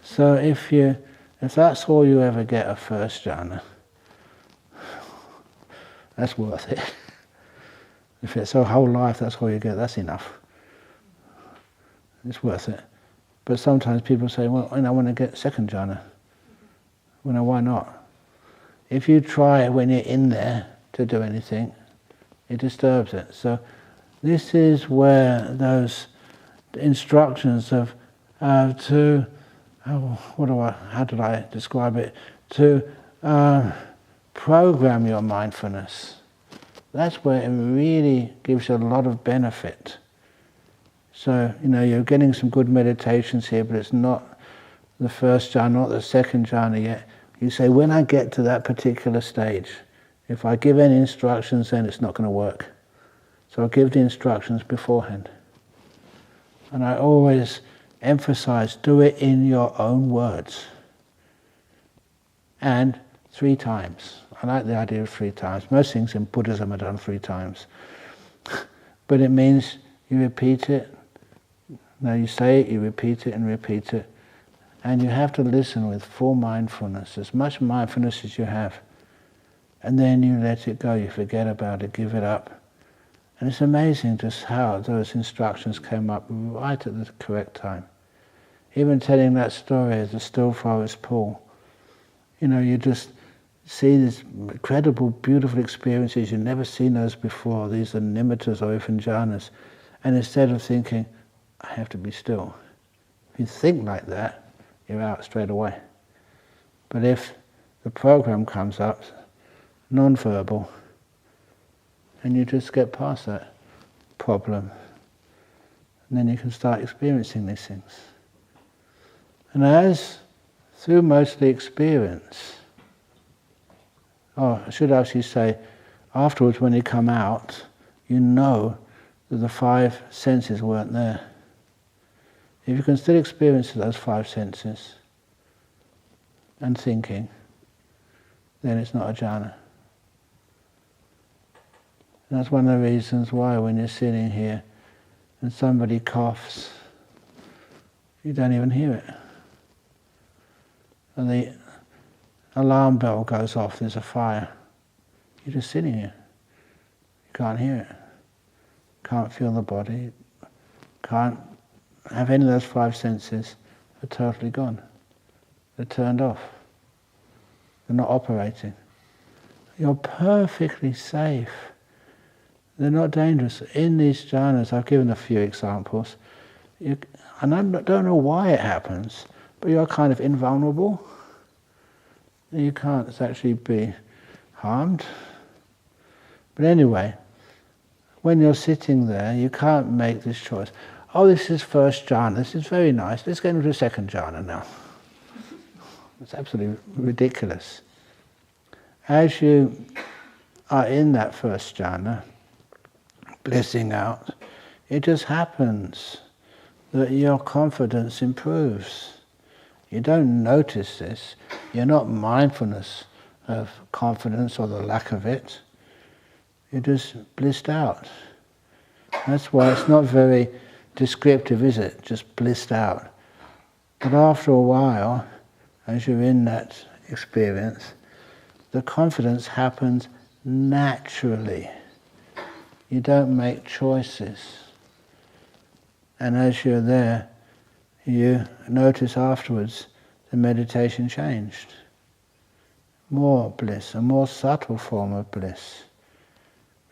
So if that's all you ever get of first jhana, that's worth it. If it's a whole life, that's all you get, that's enough. It's worth it. But sometimes people say, well, I want to get second jhana. Well, why not? If you try when you're in there to do anything, it disturbs it. So this is where those instructions of how did I describe it? To program your mindfulness. That's where it really gives you a lot of benefit. So, you're getting some good meditations here, but it's not the first jhana, not the second jhana yet. You say, when I get to that particular stage, if I give any instructions, then it's not going to work. So I'll give the instructions beforehand. And I always emphasize, do it in your own words. And 3 times. I like the idea of 3 times. Most things in Buddhism are done 3 times. But it means you repeat it. Now you say it, you repeat it and repeat it. And you have to listen with full mindfulness, as much mindfulness as you have. And then you let it go, you forget about it, give it up. And it's amazing just how those instructions came up right at the correct time. Even telling that story of the still forest pool, you just see these incredible, beautiful experiences. You've never seen those before. These are nimittas or even jhanas. And instead of thinking, I have to be still. If you think like that, you're out straight away. But if the program comes up, non-verbal, and you just get past that problem, and then you can start experiencing these things. And as through mostly experience, I should actually say, afterwards when you come out, you know that the 5 senses weren't there. If you can still experience those 5 senses and thinking, then it's not a jhana. And that's one of the reasons why when you're sitting here and somebody coughs, you don't even hear it. And the alarm bell goes off, there's a fire. You're just sitting here. You can't hear it. Can't feel the body. Can't have any of those five senses. Are totally gone. They're turned off. They're not operating. You're perfectly safe. They're not dangerous. In these jhanas, I've given a few examples, and I don't know why it happens, but you're kind of invulnerable. You can't actually be harmed. But anyway, when you're sitting there, you can't make this choice. Oh, this is first jhana, this is very nice, let's get into the second jhana now. It's absolutely ridiculous. As you are in that first jhana, blissing out, it just happens that your confidence improves. You don't notice this. You're not mindfulness of confidence or the lack of it. You're just blissed out. That's why it's not very descriptive, is it? Just blissed out. But after a while, as you're in that experience, the confidence happens naturally. You don't make choices. And as you're there, you notice afterwards the meditation changed. More bliss, a more subtle form of bliss.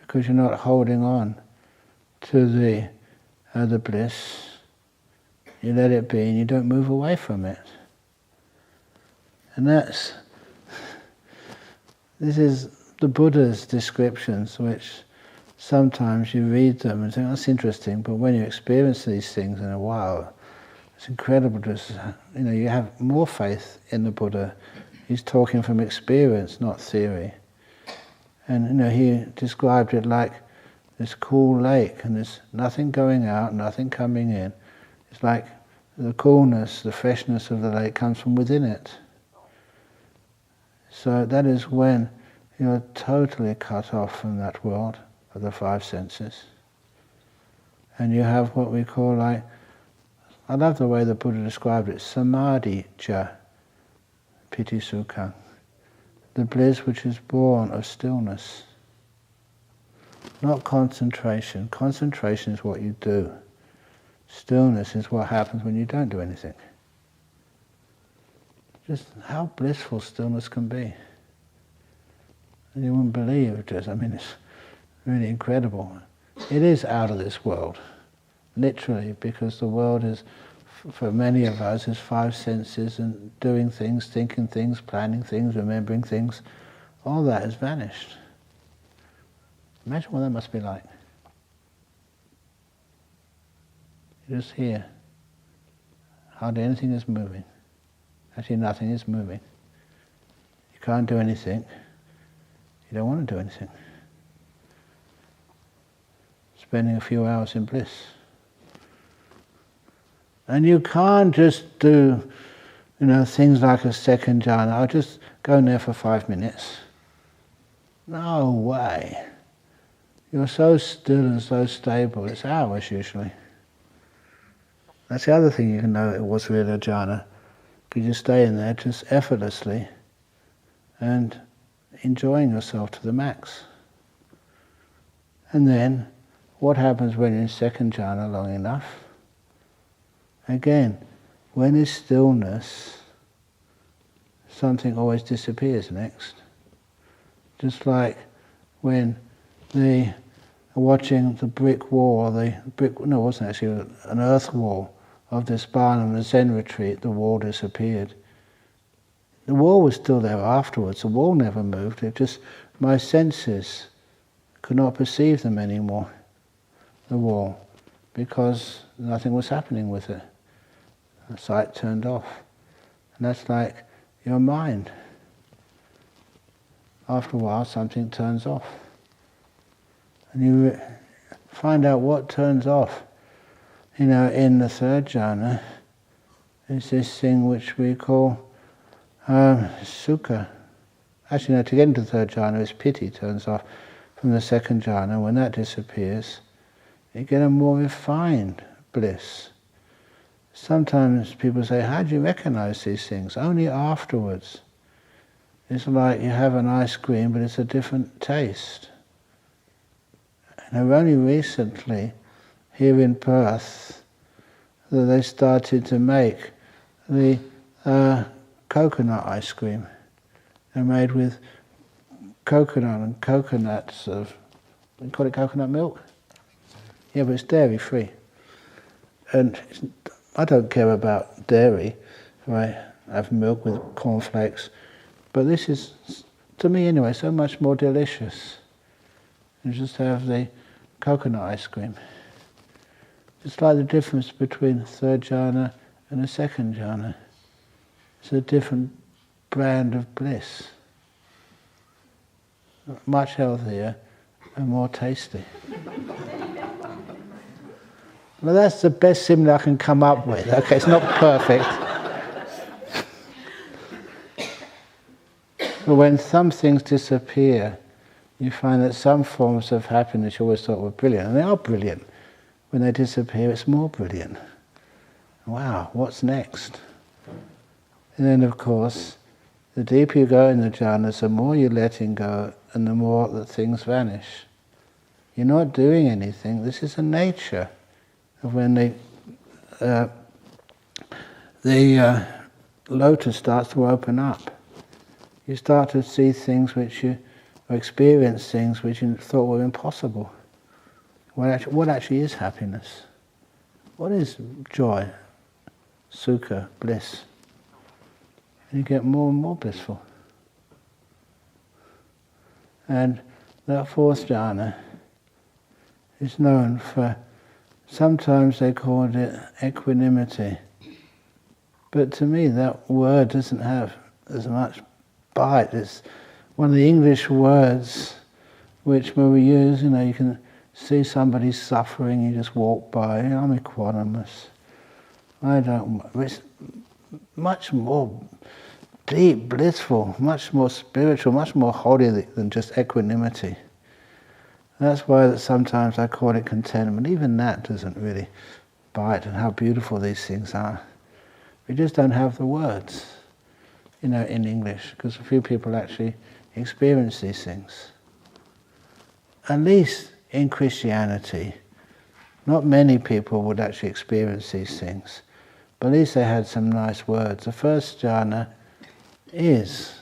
Because you're not holding on to the bliss. You let it be and you don't move away from it. And this is the Buddha's descriptions, which sometimes you read them and think, that's interesting, but when you experience these things in a while, it's incredible. You have more faith in the Buddha. He's talking from experience, not theory. And he described it like this cool lake, and there's nothing going out, nothing coming in. It's like the coolness, the freshness of the lake comes from within it. So that is when you're totally cut off from that world of the five senses. And you have what we call I love the way the Buddha described it, samadhi-ja piti sukha, the bliss which is born of stillness. Not concentration. Concentration is what you do. Stillness is what happens when you don't do anything. Just how blissful stillness can be. And you wouldn't believe it is. It's really incredible. It is out of this world, literally, because the world is, for many of us, is five senses and doing things, thinking things, planning things, remembering things. All that has vanished. Imagine what that must be like. You're just here. Hardly anything is moving. Actually, nothing is moving. You can't do anything. You don't want to do anything. Spending a few hours in bliss. And you can't just do, things like a second jhana. I'll just go in there for 5 minutes. No way. You're so still and so stable. It's hours usually. That's the other thing you can know it was really a jhana. You just stay in there just effortlessly and enjoying yourself to the max. And then, what happens when you're in second jhana long enough? Again, when there's stillness, something always disappears next. Just like when watching the brick wall, it wasn't actually an earth wall of this barn and the Zen retreat, the wall disappeared. The wall was still there afterwards, the wall never moved, it just, my senses could not perceive them anymore, the wall, because nothing was happening with it. The sight turned off. And that's like your mind. After a while, something turns off. And you find out what turns off. In the third jhana, is this thing which we call sukha. Actually, no, to get into the third jhana, is piti turns off. from the second jhana, when that disappears, you get a more refined bliss. Sometimes people say, how do you recognize these things? Only afterwards. It's like you have an ice cream, but it's a different taste. And only recently, here in Perth, that they started to make the coconut ice cream. They're made with coconut and coconuts of, we call it coconut milk? Yeah, but it's dairy free. And I don't care about dairy if I have milk with cornflakes, but this is, to me anyway, so much more delicious. You just have the coconut ice cream. It's like the difference between the third jhana and the second jhana. It's a different brand of bliss. Much healthier and more tasty. Well, that's the best simile I can come up with. Okay, it's not perfect. But when some things disappear, you find that some forms of happiness you always thought were brilliant, and they are brilliant. When they disappear, it's more brilliant. Wow, what's next? And then, of course, the deeper you go in the jhanas, the more you're letting go, and the more that things vanish. You're not doing anything. This is the nature of when the lotus starts to open up. You start to see things which you, or experience things which you thought were impossible. What actually is happiness? What is joy, sukha, bliss? And you get more and more blissful. And that fourth jhana is known for, sometimes they called it equanimity. But to me that word doesn't have as much bite. It's one of the English words which when we use, you can see somebody suffering, you just walk by, I'm equanimous. It's much more deep, blissful, much more spiritual, much more holy than just equanimity. That's why that sometimes I call it contentment. Even that doesn't really bite, and how beautiful these things are. We just don't have the words, in English, because a few people actually experience these things. At least in Christianity, not many people would actually experience these things, but at least they had some nice words. The first jhana is,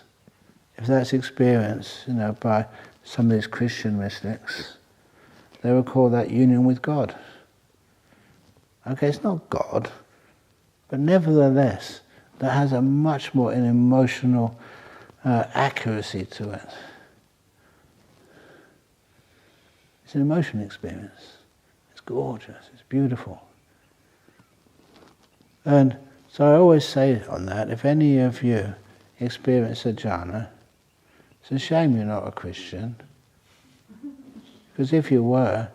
if that's experienced, by some of these Christian mystics, they would call that union with God. Okay, it's not God, but nevertheless, that has a much more an emotional accuracy to it. It's an emotional experience. It's gorgeous, it's beautiful. And so I always say on that, if any of you experience a jhana, it's a shame you're not a Christian. Because if you were,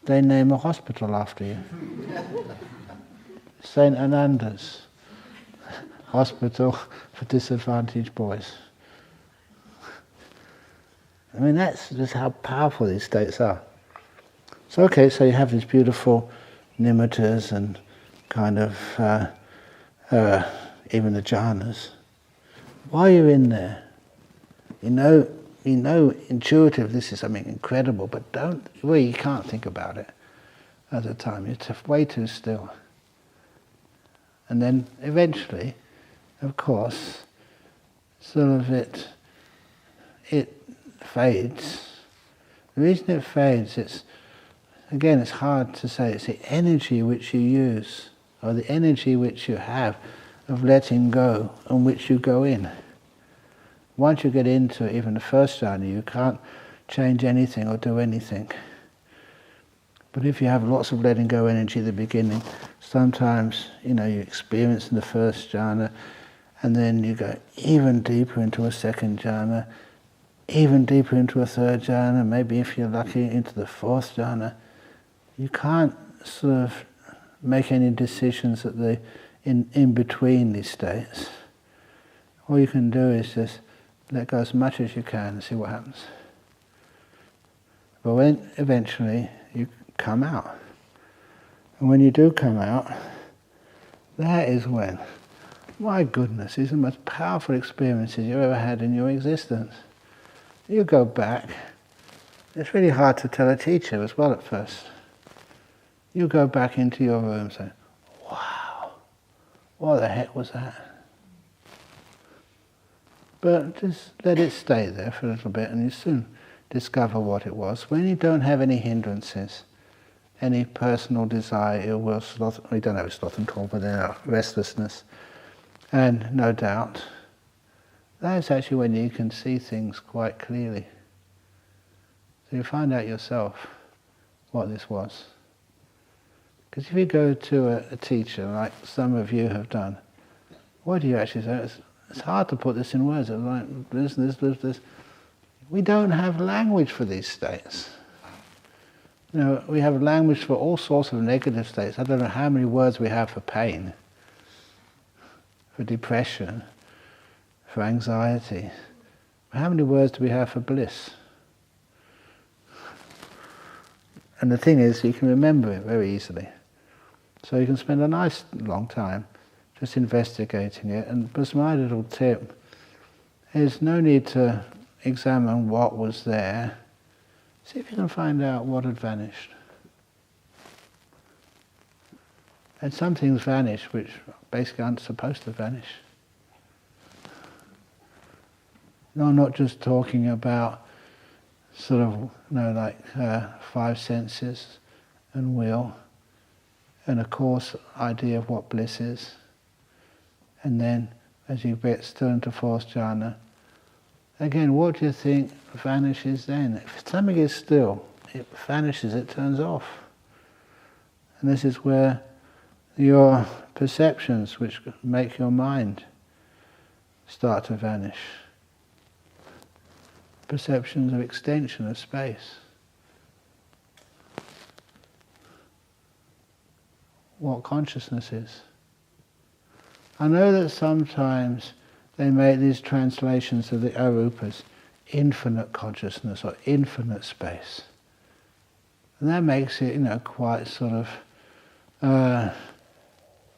they name a hospital after you. St. Ananda's Hospital for Disadvantaged Boys. I mean, that's just how powerful these states are. So okay, so you have these beautiful nimittas and kind of even the jhanas. While you're in there, you know intuitive this is something incredible, but you can't think about it at the time. It's way too still. And then eventually, of course, sort of it fades. The reason it fades, it's hard to say, it's the energy which you use, or the energy which you have of letting go, and which you go in. Once you get into even the first jhana, you can't change anything or do anything. But if you have lots of letting go energy at the beginning, sometimes, you experience in the first jhana, and then you go even deeper into a second jhana, even deeper into a third jhana, maybe if you're lucky into the fourth jhana. You can't sort of make any decisions in between these states. All you can do is just let go as much as you can and see what happens. But when eventually you come out, and when you do come out, that is when, my goodness, these are the most powerful experiences you've ever had in your existence. You go back, it's really hard to tell a teacher as well at first. You go back into your room and say, wow, what the heck was that? But just let it stay there for a little bit and you soon discover what it was. When you don't have any hindrances, any personal desire, ill will, sloth, we don't have sloth and torpor, restlessness, and no doubt, that's actually when you can see things quite clearly. So you find out yourself what this was. Because if you go to a teacher, like some of you have done, what do you actually say? It's hard to put this in words. It's like this. We don't have language for these states. You know, we have language for all sorts of negative states. I don't know how many words we have for pain, for depression, for anxiety. How many words do we have for bliss? And the thing is, you can remember it very easily. So you can spend a nice long time just investigating it. And just my little tip is no need to examine what was there. See if you can find out what had vanished. And some things vanish which basically aren't supposed to vanish. No, I'm not just talking about sort of, like five senses and will, and a coarse idea of what bliss is. And then, as you get still into fourth jhana, again, what do you think vanishes then? If something is still, it vanishes, it turns off. And this is where your perceptions, which make your mind, start to vanish. Perceptions of extension of space. What consciousness is. I know that sometimes they make these translations of the arupas, infinite consciousness or infinite space. And that makes it, quite sort of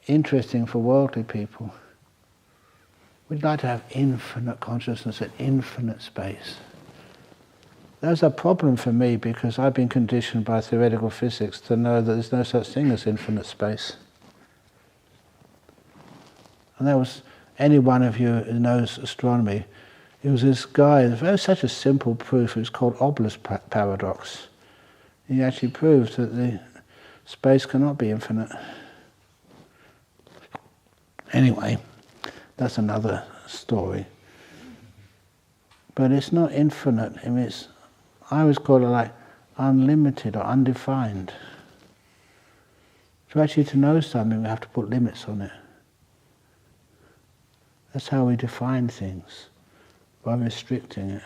interesting for worldly people. We'd like to have infinite consciousness and infinite space. That's a problem for me because I've been conditioned by theoretical physics to know that there's no such thing as infinite space. And that was, any one of you who knows astronomy, it was this guy, it was such a simple proof, it was called Obler's paradox. He actually proved that the space cannot be infinite. Anyway, that's another story. But it's not infinite, I always call it like unlimited or undefined. So actually to know something, we have to put limits on it. That's how we define things, by restricting it.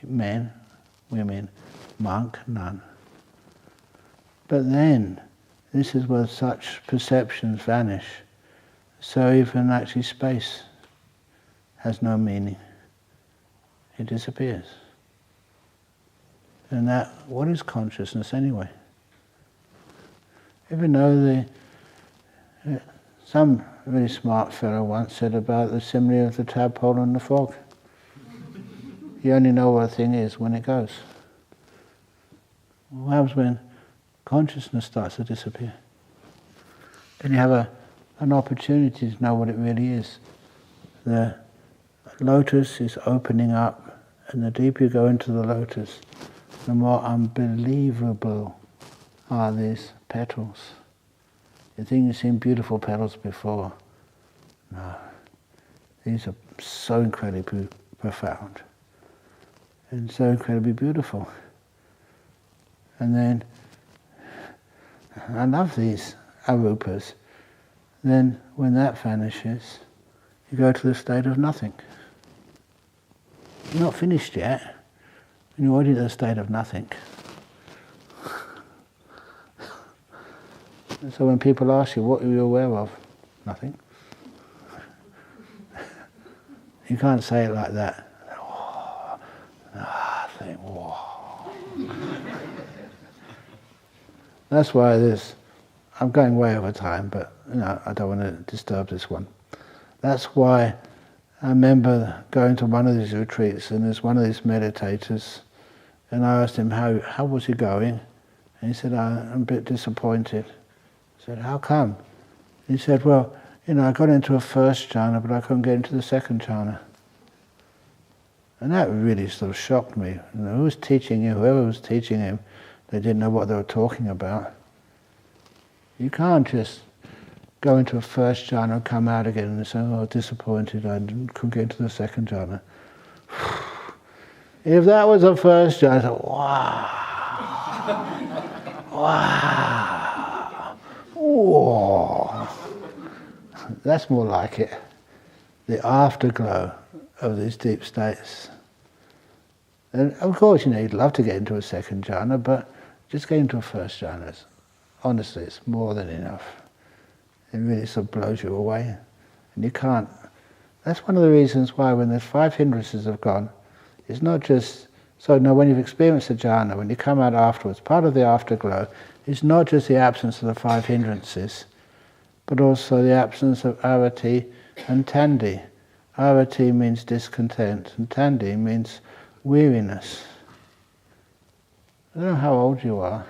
Men, women, monk, nun. But then, this is where such perceptions vanish. So even actually space has no meaning. It disappears. And what is consciousness anyway? Ever know some really smart fellow once said about the simile of the tadpole and the frog. You only know what a thing is when it goes. What happens when consciousness starts to disappear? Then you have an opportunity to know what it really is. The lotus is opening up, and the deeper you go into the lotus, the more unbelievable are these petals. You think you've seen beautiful petals before. No. These are so incredibly profound and so incredibly beautiful. And then, I love these arupas. Then, when that vanishes, you go to the state of nothing. You're not finished yet, and you're already in the state of nothing. And so when people ask you, what are you aware of? Nothing. You can't say it like that. Oh, nothing. Wow. That's why I'm going way over time, but I don't want to disturb this one. That's why I remember going to one of these retreats, and there's one of these meditators, and I asked him how was he going, and he said, I'm a bit disappointed. I said, how come? He said, well, I got into a first jhana, but I couldn't get into the second jhana. And that really sort of shocked me. Who was teaching him? Whoever was teaching him, they didn't know what they were talking about. You can't just go into a first jhana and come out again and say, oh, disappointed, I couldn't get into the second jhana. If that was a first jhana, I thought, wow, wow, whoa. That's more like it. The afterglow of these deep states. And of course, you'd love to get into a second jhana, but just getting into a first jhana, honestly, it's more than enough. It really sort of blows you away. And you can't. That's one of the reasons why when the 5 hindrances have gone, it's not just, when you've experienced a jhana, when you come out afterwards, part of the afterglow is not just the absence of the 5 hindrances, but also the absence of arati and tandi. Arati means discontent, and tandi means weariness. I don't know how old you are,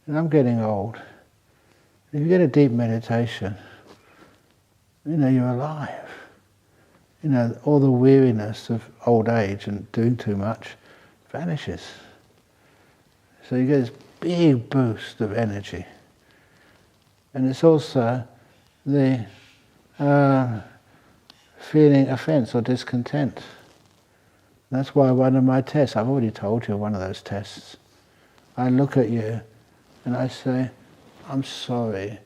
and I'm getting old. If you get a deep meditation, you're alive. All the weariness of old age and doing too much vanishes. So you get this big boost of energy. And it's also the feeling offense or discontent. That's why one of my tests, I've already told you one of those tests, I look at you and I say, I'm sorry,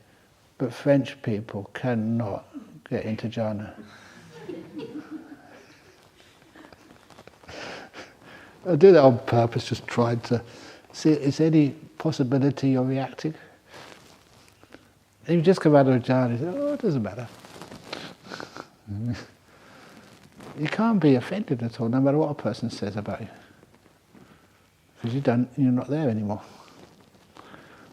but French people cannot get into jhana. I do that on purpose, just trying to see, is there any possibility you're reacting? If you just come out of a jhana, you say, oh, it doesn't matter. You can't be offended at all, no matter what a person says about you. Because you're not there anymore.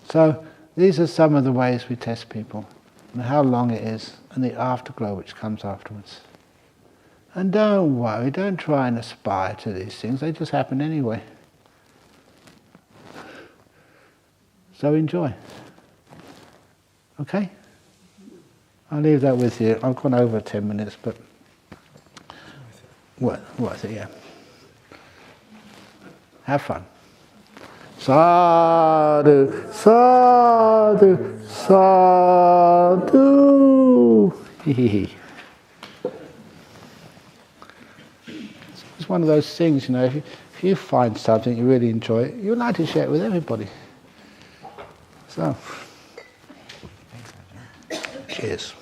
So these are some of the ways we test people, and how long it is, and the afterglow which comes afterwards. And don't worry, don't try and aspire to these things, they just happen anyway. So enjoy. Okay? I'll leave that with you. I've gone over 10 minutes, but worth it, yeah. Have fun. Sadhu, sadhu, sadhu. It's one of those things, if you find something you really enjoy, you like to share it with everybody. So, cheers.